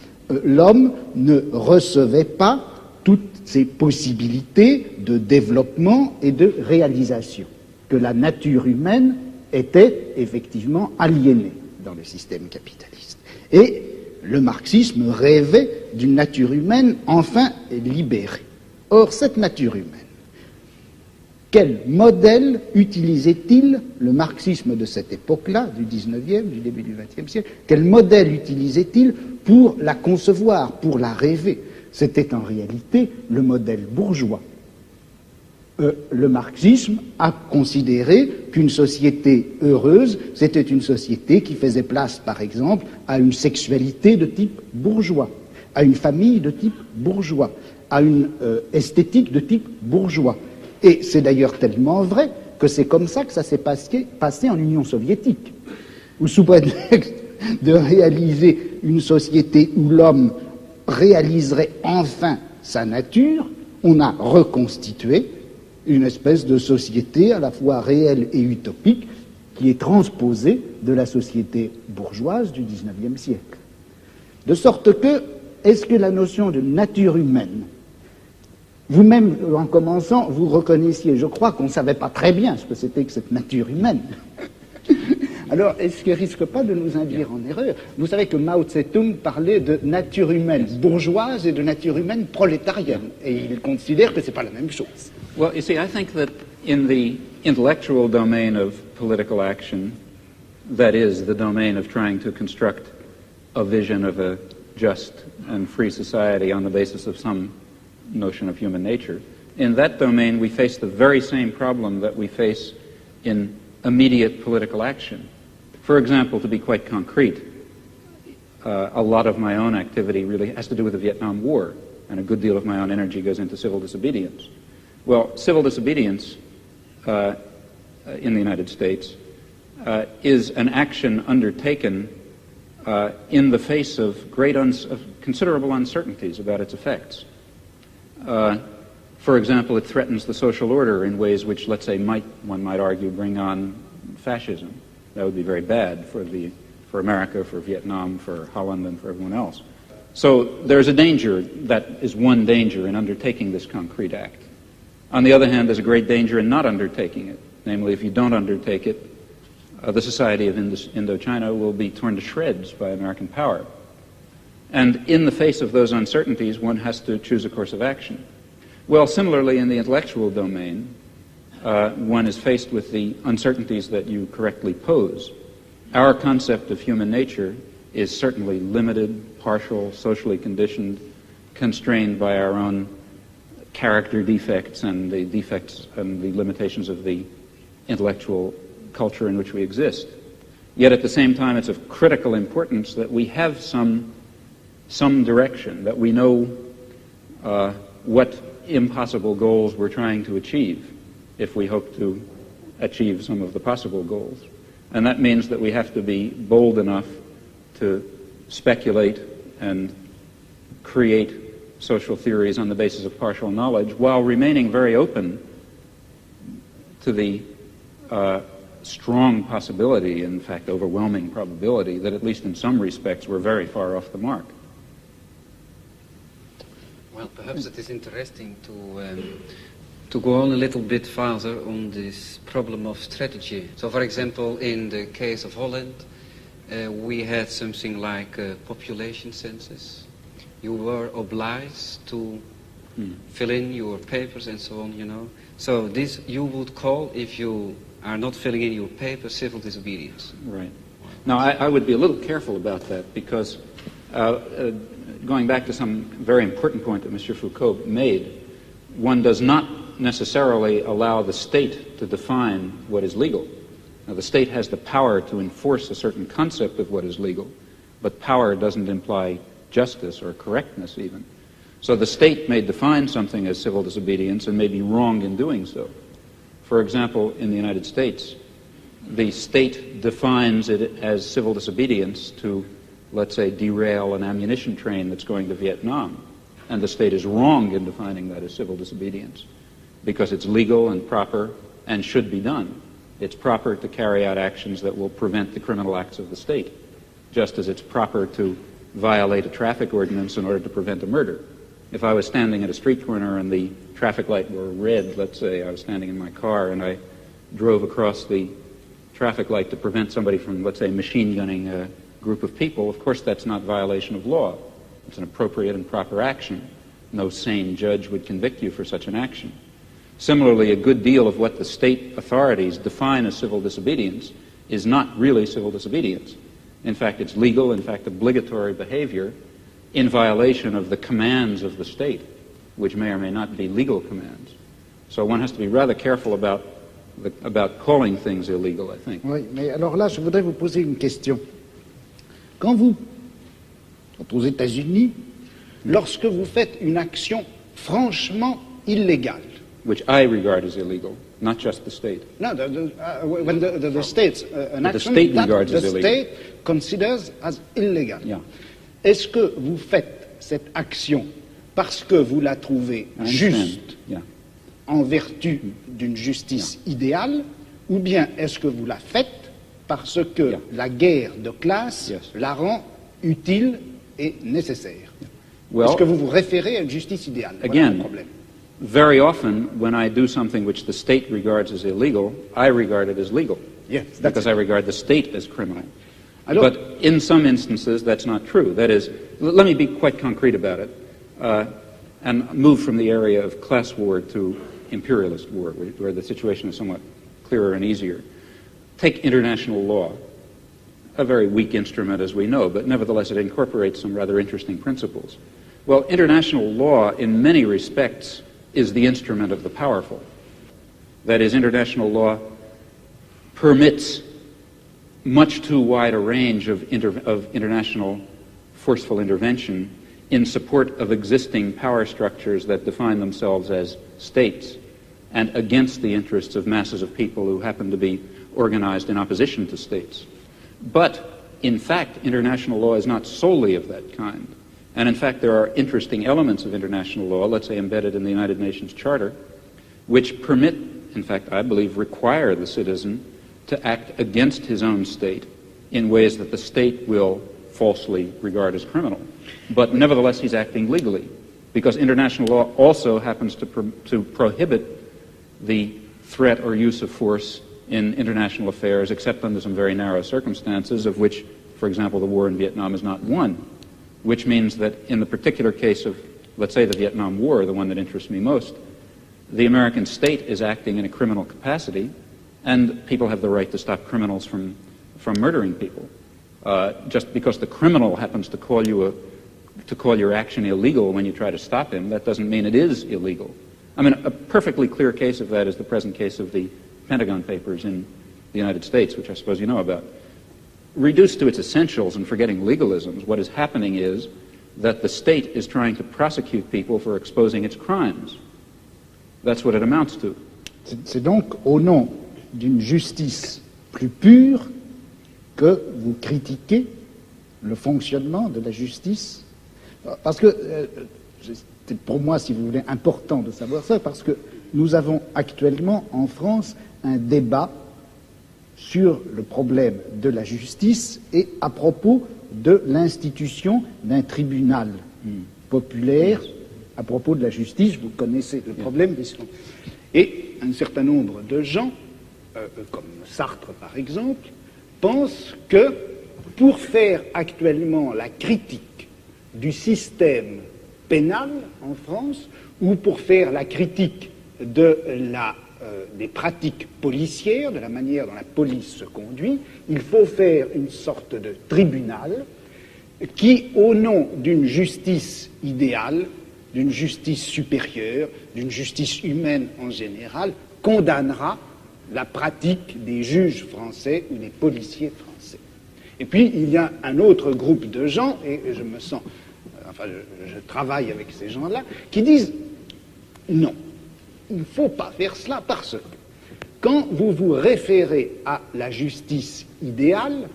l'homme ne recevait pas toutes ses possibilités de développement et de réalisation, que la nature humaine était effectivement aliénée dans le système capitaliste. Et le marxisme rêvait d'une nature humaine enfin libérée. Or, cette nature humaine, quel modèle utilisait-il le marxisme de cette époque-là, du XIXe, du début du XXe siècle, quel modèle utilisait-il pour la concevoir, pour la rêver? C'était en réalité le modèle bourgeois. Le marxisme a considéré qu'une société heureuse, c'était une société qui faisait place, par exemple, à une sexualité de type bourgeois, à une famille de type bourgeois, à une esthétique de type bourgeois. Et c'est d'ailleurs tellement vrai que c'est comme ça que ça s'est passé en Union soviétique, où sous prétexte de réaliser une société où l'homme réaliserait enfin sa nature, on a reconstitué une espèce de société à la fois réelle et utopique qui est transposée de la société bourgeoise du XIXe siècle. De sorte que, est-ce que la notion de nature humaine, vous-même, en commençant, vous reconnaissiez, je crois qu'on ne savait pas très bien ce que c'était que cette nature humaine. Alors, est-ce qu'elle ne risque pas de nous induire en erreur? Vous savez que Mao Tse-tung parlait de nature humaine bourgeoise et de nature humaine prolétarienne, et il considère que ce n'est pas la même chose. Well, you see, I think that in the intellectual domain of political action, that is, the domain of trying to construct a vision of a just and free society on the basis of some notion of human nature, in that domain we face the very same problem that we face in immediate political action. For example, to be quite concrete, a lot of my own activity really has to do with the Vietnam War, and a good deal of my own energy goes into civil disobedience. Well, civil disobedience in the United States is an action undertaken in the face of considerable uncertainties about its effects. For example, it threatens the social order in ways which, let's say, one might argue, bring on fascism. That would be very bad for America, for Vietnam, for Holland, and for everyone else. So there's a danger, that is one danger in undertaking this concrete act. On the other hand, there's a great danger in not undertaking it. Namely, if you don't undertake it, the society of Indochina will be torn to shreds by American power. And in the face of those uncertainties, one has to choose a course of action. Well, similarly, in the intellectual domain, one is faced with the uncertainties that you correctly pose. Our concept of human nature is certainly limited, partial, socially conditioned, constrained by our own character defects and the limitations of the intellectual culture in which we exist. Yet at the same time, it's of critical importance that we have some direction, that we know what impossible goals we're trying to achieve if we hope to achieve some of the possible goals. And that means that we have to be bold enough to speculate and create social theories on the basis of partial knowledge while remaining very open to the strong possibility, in fact overwhelming probability, that at least in some respects we're very far off the mark. Well, perhaps it is interesting to go on a little bit further on this problem of strategy. So, for example, in the case of Holland, we had something like a population census. You were obliged to fill in your papers and so on, you know. So this you would call, if you are not filling in your papers, civil disobedience. Right. Now, I would be a little careful about that because going back to some very important point that Mr. Foucault made, one does not necessarily allow the state to define what is legal. Now, the state has the power to enforce a certain concept of what is legal, but power doesn't imply justice or correctness even. So the state may define something as civil disobedience and may be wrong in doing so. For example, in the United States, the state defines it as civil disobedience to, let's say, derail an ammunition train that's going to Vietnam. And the state is wrong in defining that as civil disobedience because it's legal and proper and should be done. It's proper to carry out actions that will prevent the criminal acts of the state, just as it's proper to violate a traffic ordinance in order to prevent a murder. If I was standing at a street corner and the traffic light were red, let's say I was standing in my car and I drove across the traffic light to prevent somebody from, let's say, machine gunning a group of people, of course that's not violation of law. It's an appropriate and proper action. No sane judge would convict you for such an action. Similarly, a good deal of what the state authorities define as civil disobedience is not really civil disobedience. In fact, it's legal, in fact, obligatory behavior in violation of the commands of the state, which may or may not be legal commands. So one has to be rather careful about calling things illegal, I think. Oui, mais alors là, je voudrais vous poser une question. Quand aux États-Unis, lorsque vous faites une action franchement illégale, which I regard as illegal, not just the state. No, when the state's an The action state that regards the as illegal. state considers as illegal. Yeah. Est-ce que vous faites cette action parce que vous la trouvez I understand. juste Yeah. en vertu d'une justice idéale, ou bien est-ce que vous la faites parce que Yeah. la guerre de classe Yes. la rend utile et nécessaire? Well, Est-ce que vous vous référez à une justice idéale? Voilà again, le problème. very often when I do something which the state regards as illegal, I regard it as legal. Yes, that's Because I regard the state as criminal. Alors- But in some instances, that's not true. That is, let me be quite concrete about it, and move from the area of class war to imperialist war, where the situation is somewhat clearer and easier. Take international law, a very weak instrument as we know, but nevertheless it incorporates some rather interesting principles. Well, international law, in many respects, is the instrument of the powerful. That is, international law permits much too wide a range of international forceful intervention in support of existing power structures that define themselves as states and against the interests of masses of people who happen to be organized in opposition to states. But, in fact, international law is not solely of that kind. And, in fact, there are interesting elements of international law, let's say embedded in the United Nations Charter, which permit, in fact, I believe, require the citizen to act against his own state in ways that the state will falsely regard as criminal. But nevertheless, he's acting legally, because international law also happens to prohibit the threat or use of force in international affairs, except under some very narrow circumstances, of which, for example, the war in Vietnam is not one, which means that in the particular case of, let's say, the Vietnam War, the one that interests me most, the American state is acting in a criminal capacity, and people have the right to stop criminals from murdering people. Just because the criminal happens to call your action illegal when you try to stop him, that doesn't mean it is illegal. I mean, a perfectly clear case of that is the present case of the Pentagon Papers in the United States, which I suppose you know about. Reduced to its essentials and forgetting legalisms, what is happening is that the state is trying to prosecute people for exposing its crimes. That's what it amounts to. C'est donc au nom d'une justice plus pure que vous critiquez le fonctionnement de la justice. Parce que c'est pour moi, si vous voulez, important de savoir ça, parce que nous avons actuellement en France un débat sur le problème de la justice et à propos de l'institution d'un tribunal populaire à propos de la justice. Vous connaissez le problème. Et un certain nombre de gens, comme Sartre par exemple, pensent que pour faire actuellement la critique du système pénal en France, ou pour faire la critique des pratiques policières, de la manière dont la police se conduit, il faut faire une sorte de tribunal qui, au nom d'une justice idéale, d'une justice supérieure, d'une justice humaine en général, condamnera la pratique des juges français ou des policiers français. Et puis, il y a un autre groupe de gens, et je me sens, je travaille avec ces gens-là, qui disent non, il ne faut pas faire cela parce que quand vous vous référez à la justice idéale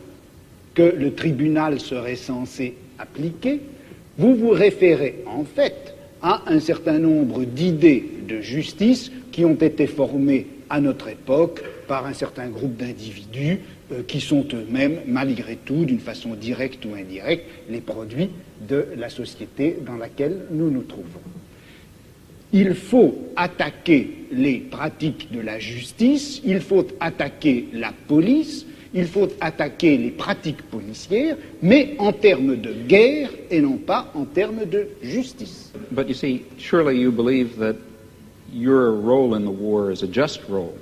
que le tribunal serait censé appliquer, vous vous référez en fait à un certain nombre d'idées de justice qui ont été formées à notre époque par un certain groupe d'individus qui sont eux-mêmes, malgré tout, d'une façon directe ou indirecte, les produits de la société dans laquelle nous nous trouvons. Il faut attaquer les pratiques de la justice, il faut attaquer la police, il faut attaquer les pratiques policières, mais en termes de guerre et non pas en termes de justice. But you see, surely you believe that your role in the war is a just role,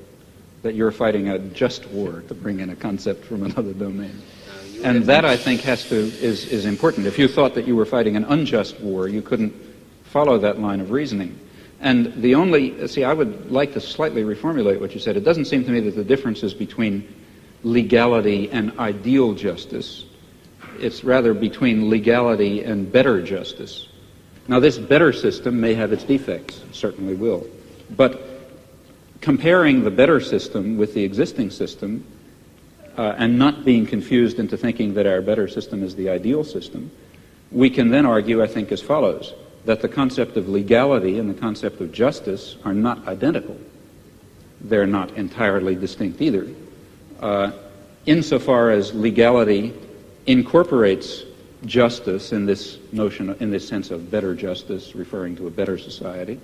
that you're fighting a just war, to bring in a concept from another domain. And that, I think, is important. If you thought that you were fighting an unjust war, you couldn't follow that line of reasoning. And I would like to slightly reformulate what you said. It doesn't seem to me that the difference is between legality and ideal justice. It's rather between legality and better justice. Now, this better system may have its defects, certainly will. But comparing the better system with the existing system and not being confused into thinking that our better system is the ideal system, we can then argue, I think, as follows, that the concept of legality and the concept of justice are not identical. They're not entirely distinct either. Insofar as legality incorporates justice in this notion, in this sense of better justice, referring to a better society,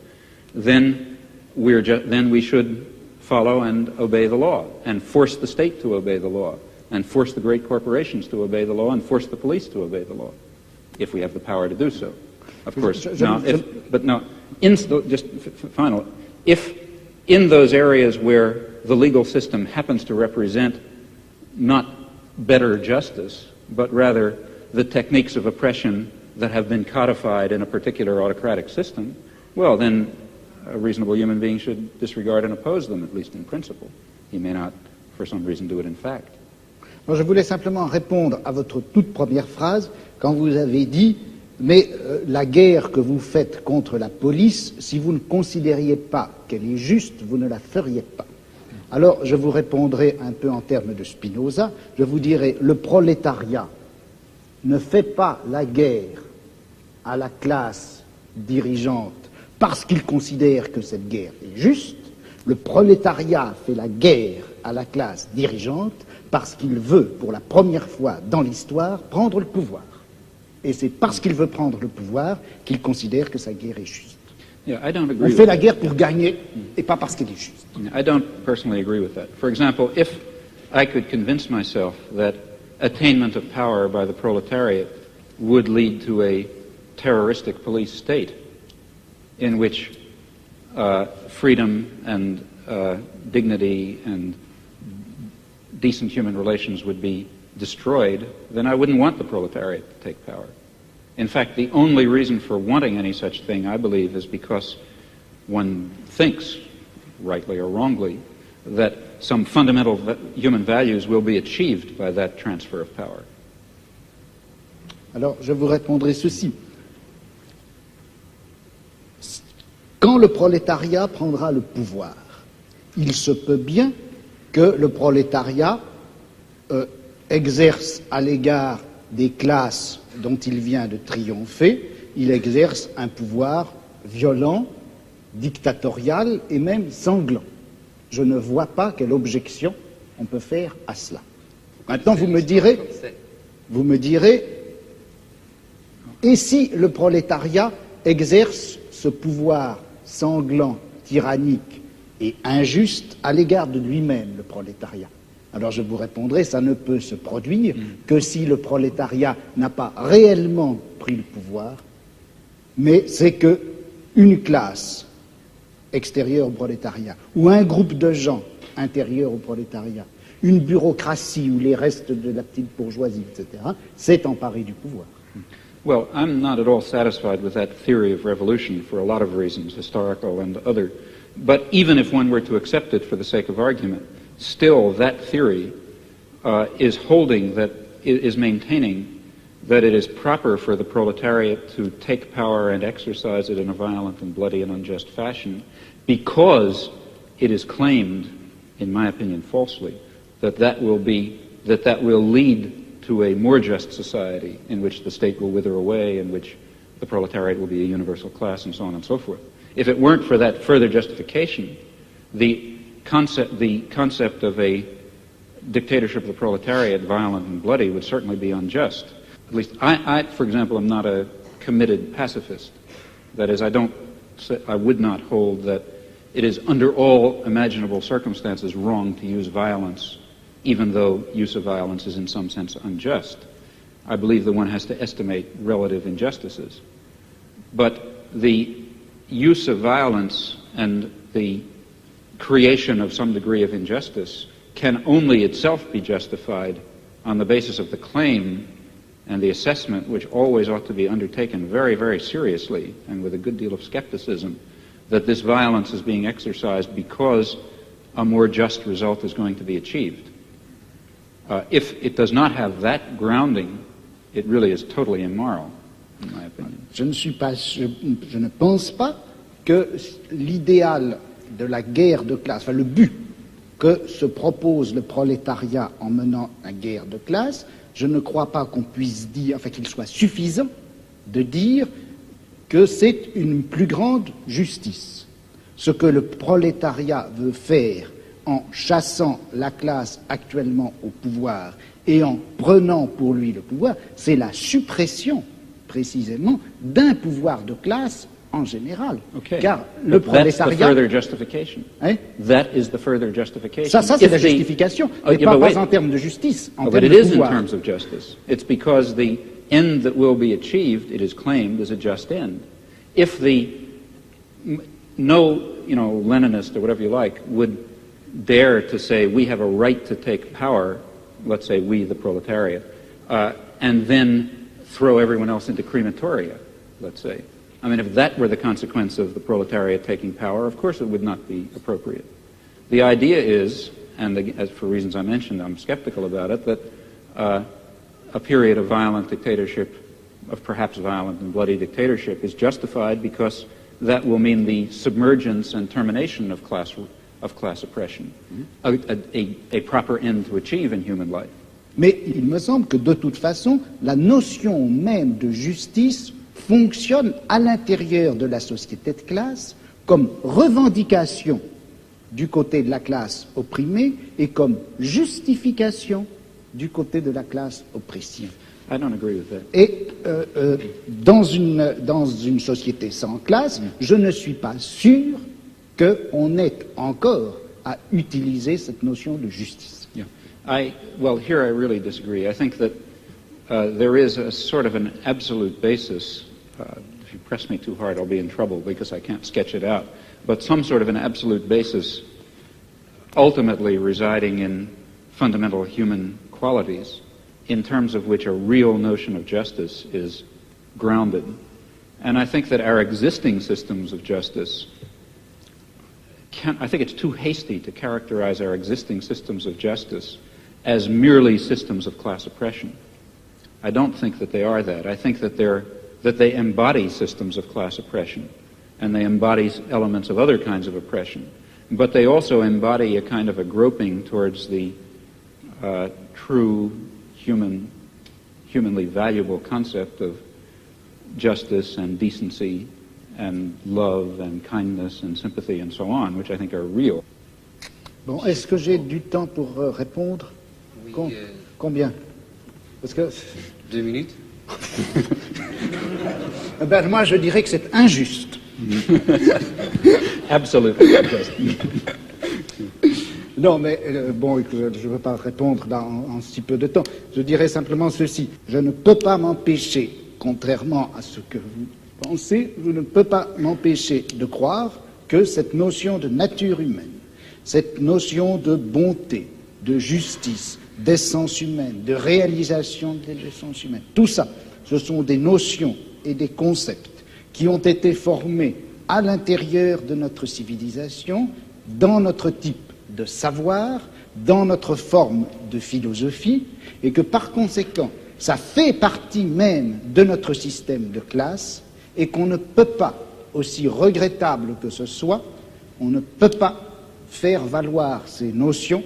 then we should follow and obey the law, and force the state to obey the law, and force the great corporations to obey the law, and force the police to obey the law, if we have the power to do so. Of course, if in those areas where the legal system happens to represent not better justice, but rather the techniques of oppression that have been codified in a particular autocratic system, well, then a reasonable human being should disregard and oppose them, at least in principle. He may not, for some reason, do it in fact. Alors, je voulais simplement répondre à votre toute première phrase, quand vous avez dit « Mais la guerre que vous faites contre la police, si vous ne considériez pas qu'elle est juste, vous ne la feriez pas. » Alors, je vous répondrai un peu en termes de Spinoza, je vous dirai « Le prolétariat ne fait pas la guerre à la classe dirigeante parce qu'il considère que cette guerre est juste, le prolétariat fait la guerre à la classe dirigeante parce qu'il veut, pour la première fois dans l'histoire, prendre le pouvoir. Et c'est parce qu'il veut prendre le pouvoir qu'il considère que sa guerre est juste. Yeah, I don't agree On fait la guerre pour gagner et pas parce qu'elle est juste. I don't personally agree with that. For example, if I could convince myself that attainment of power by the proletariat would lead to a terroristic police state in which freedom and dignity and decent human relations would be destroyed, then I wouldn't want the proletariat to take power. In fact, the only reason for wanting any such thing, I believe, is because one thinks, rightly or wrongly, that some fundamental human values will be achieved by that transfer of power. Alors, je vous répondrai ceci. Quand le prolétariat prendra le pouvoir, il se peut bien que le prolétariat exerce à l'égard des classes dont il vient de triompher, il exerce un pouvoir violent, dictatorial et même sanglant. Je ne vois pas quelle objection on peut faire à cela. Maintenant, vous me direz, et si le prolétariat exerce ce pouvoir sanglant, tyrannique et injuste à l'égard de lui-même, le prolétariat? Alors je vous répondrai, ça ne peut se produire que si le prolétariat n'a pas réellement pris le pouvoir, mais c'est que une classe extérieure au prolétariat, ou un groupe de gens intérieurs au prolétariat, une bureaucratie ou les restes de la petite bourgeoisie, etc., s'est emparé du pouvoir. Well, I'm not at all satisfied with that theory of revolution for a lot of reasons, historical and other. But even if one were to accept it for the sake of argument, still that theory is maintaining that it is proper for the proletariat to take power and exercise it in a violent and bloody and unjust fashion because it is claimed, in my opinion falsely, that will lead to a more just society in which the state will wither away, in which the proletariat will be a universal class, and so on and so forth. If it weren't for that further justification, the concept of a dictatorship of the proletariat, violent and bloody, would certainly be unjust. At least I, for example, am not a committed pacifist. That is, I would not hold that it is under all imaginable circumstances wrong to use violence, even though use of violence is in some sense unjust. I believe that one has to estimate relative injustices. But the use of violence and the creation of some degree of injustice can only itself be justified on the basis of the claim and the assessment, which always ought to be undertaken very, very seriously and with a good deal of skepticism, that this violence is being exercised because a more just result is going to be achieved. If it does not have that grounding, it really is totally immoral, in my opinion. Je ne pense pas que l'idéal de la guerre de classe, enfin le but que se propose le prolétariat en menant la guerre de classe, je ne crois pas qu'on puisse dire, enfin qu'il soit suffisant de dire que c'est une plus grande justice. Ce que le prolétariat veut faire en chassant la classe actuellement au pouvoir et en prenant pour lui le pouvoir, c'est la suppression, précisément, d'un pouvoir de classe en général. Okay. Car le prolétariat... That's the further justification. Hein? That is the further justification. Ça c'est la justification, mais pas en termes de justice, en termes de pouvoir. But it is in terms of justice. It's because the end that will be achieved, it is claimed, is a just end. If no Leninist or whatever you like would dare to say we have a right to take power, let's say we, the proletariat, and then throw everyone else into crematoria, let's say. I mean, if that were the consequence of the proletariat taking power, of course it would not be appropriate. The idea is, and as for reasons I mentioned, I'm skeptical about it, that a period of violent dictatorship, of perhaps violent and bloody dictatorship, is justified because that will mean the submergence and termination of class oppression, a proper end to achieve in human life. Mais il me semble que de toute façon, la notion même de justice fonctionne à l'intérieur de la société de classe comme revendication du côté de la classe opprimée et comme justification du côté de la classe oppressive. I don't agree with that. Et dans une société sans classe, je ne suis pas sûr qu'on ait encore à utiliser cette notion de justice. Yeah. Well, here I really disagree. I think that there is a sort of an absolute basis. If you press me too hard, I'll be in trouble because I can't sketch it out. But some sort of an absolute basis ultimately residing in fundamental human qualities in terms of which a real notion of justice is grounded. And I think that our existing systems of justice I think it's too hasty to characterize our existing systems of justice as merely systems of class oppression. I don't think that they are that. I think that they embody systems of class oppression, and they embody elements of other kinds of oppression. But they also embody a kind of a groping towards the true humanly valuable concept of justice and decency and love and kindness and sympathy and so on, which I think are real. Bon, est-ce que j'ai du temps pour répondre? Oui, Combien? Parce que... 2 minutes. Ben, moi, je dirais que c'est injuste. Absolutely unjust. Non, mais bon, je ne veux pas répondre en si peu de temps. Je dirais simplement ceci. Je ne peux pas m'empêcher, contrairement à ce que vous pensez, je ne peux pas m'empêcher de croire que cette notion de nature humaine, cette notion de bonté, de justice, d'essence humaine, de réalisation de l'essence humaine, tout ça, ce sont des notions et des concepts qui ont été formés à l'intérieur de notre civilisation, dans notre type de savoir, dans notre forme de philosophie, et que par conséquent, ça fait partie même de notre système de classe, et qu'on ne peut pas, aussi regrettable que ce soit, on ne peut pas faire valoir ces notions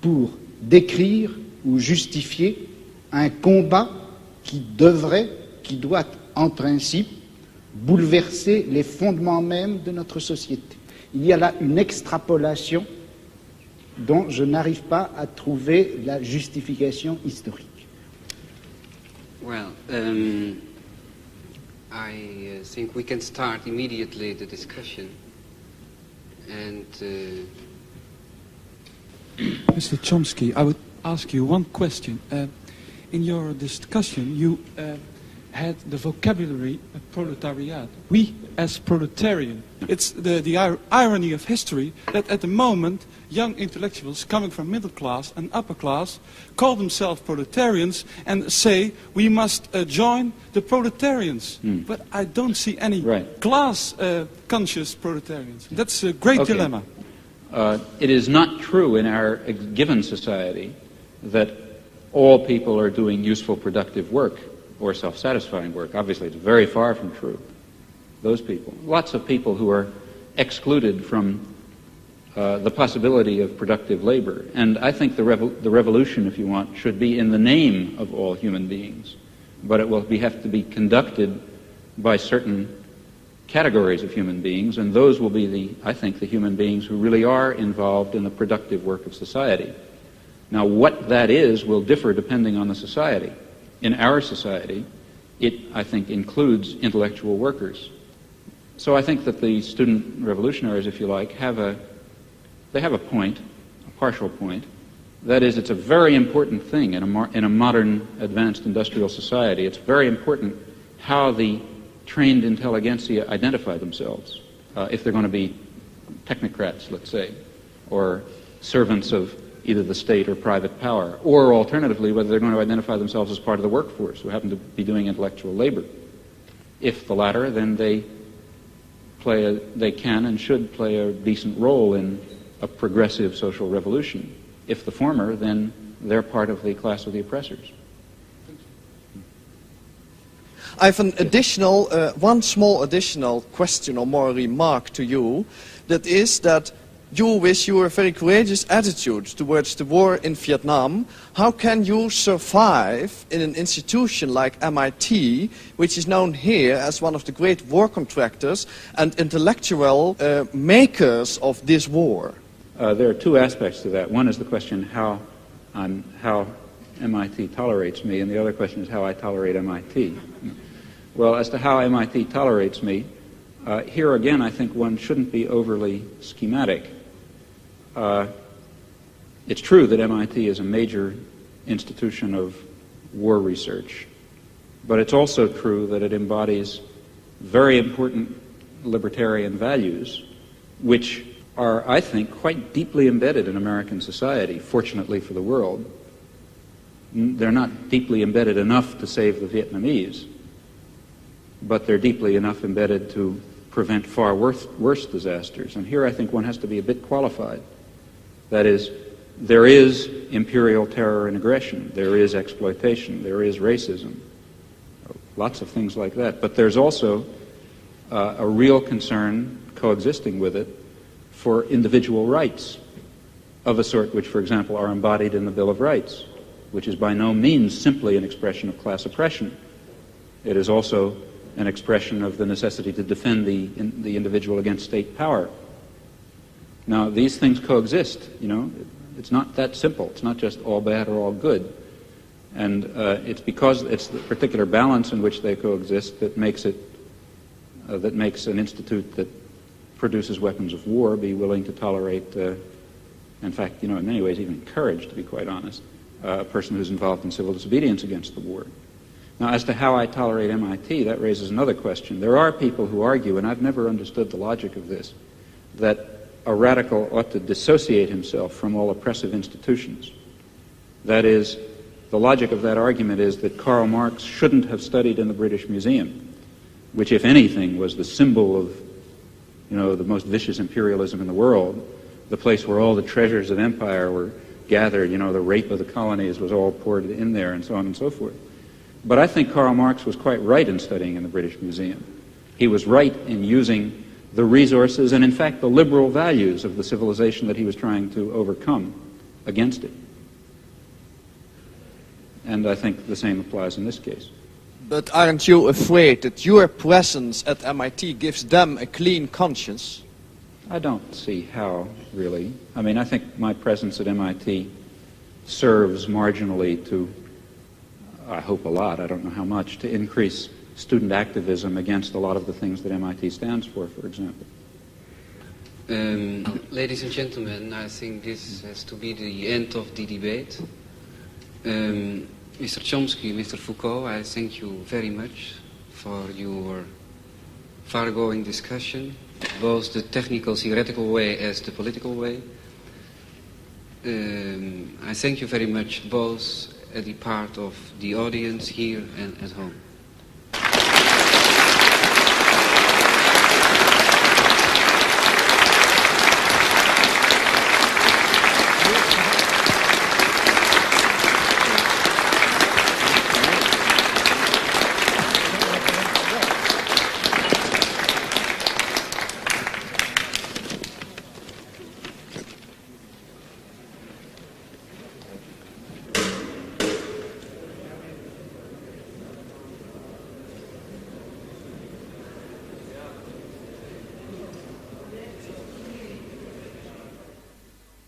pour décrire ou justifier un combat qui doit en principe bouleverser les fondements mêmes de notre société. Il y a là une extrapolation dont je n'arrive pas à trouver la justification historique. Well, I think we can start immediately the discussion. And Mr. Chomsky, I would ask you one question. In your discussion, you had the vocabulary proletariat. We, as proletarian, it's the irony of history that at the moment, young intellectuals coming from middle class and upper class call themselves proletarians and say we must join the proletarians. But I don't see any class-conscious proletarians. That's a great dilemma. It is not true in our given society that all people are doing useful, productive work or self-satisfying work. Obviously, it's very far from true. Those people. Lots of people who are excluded from the possibility of productive labor. And I think the revolution, if you want, should be in the name of all human beings, but it will have to be conducted by certain categories of human beings, and those will be, I think, the human beings who really are involved in the productive work of society. Now, what that is will differ depending on the society. In our society, it, I think, includes intellectual workers. So I think that the student revolutionaries, if you like, have a point, a partial point. That is, it's a very important thing in a modern, advanced industrial society. It's very important how the trained intelligentsia identify themselves, if they're going to be technocrats, let's say, or servants of either the state or private power, or alternatively, whether they're going to identify themselves as part of the workforce who happen to be doing intellectual labor. If the latter, then they can and should play a decent role in a progressive social revolution. If the former, then they're part of the class of the oppressors. I have an additional, one small additional question or more remark to you. That is that you, with your very courageous attitude towards the war in Vietnam, how can you survive in an institution like MIT, which is known here as one of the great war contractors and intellectual makers of this war? There are two aspects to that. One is the question how MIT tolerates me, and the other question is how I tolerate MIT. Well, as to how MIT tolerates me, here again I think one shouldn't be overly schematic. It's true that MIT is a major institution of war research, but it's also true that it embodies very important libertarian values, which are, I think, quite deeply embedded in American society, fortunately for the world. They're not deeply embedded enough to save the Vietnamese, but they're deeply enough embedded to prevent far worse disasters. And here I think one has to be a bit qualified. That is, there is imperial terror and aggression, there is exploitation, there is racism, lots of things like that. But there's also a real concern coexisting with it for individual rights of a sort which, for example, are embodied in the Bill of Rights, which is by no means simply an expression of class oppression. It is also an expression of the necessity to defend the individual against state power. Now, these things coexist, you know. It's not that simple. It's not just all bad or all good. And it's because it's the particular balance in which they coexist that makes it, that makes an institute that produces weapons of war be willing to tolerate, in fact, you know, in many ways even encourage, to be quite honest, a person who's involved in civil disobedience against the war. Now, as to how I tolerate MIT, that raises another question. There are people who argue, and I've never understood the logic of this, that a radical ought to dissociate himself from all oppressive institutions. That is, the logic of that argument is that Karl Marx shouldn't have studied in the British Museum, which, if anything, was the symbol of, you know, the most vicious imperialism in the world, the place where all the treasures of empire were gathered, you know, the rape of the colonies was all poured in there, and so on and so forth. But I think Karl Marx was quite right in studying in the British Museum. He was right in using the resources and, in fact, the liberal values of the civilization that he was trying to overcome against it. And I think the same applies in this case. But aren't you afraid that your presence at MIT gives them a clean conscience? I don't see how, really. I mean, I think my presence at MIT serves marginally to, I hope a lot, I don't know how much, to increase student activism against a lot of the things that MIT stands for example. Ladies and gentlemen, I think this has to be the end of the debate. Mr. Chomsky, Mr. Foucault, I thank you very much for your far-going discussion, both the technical, theoretical way as the political way. I thank you very much both as a part of the audience here and at home.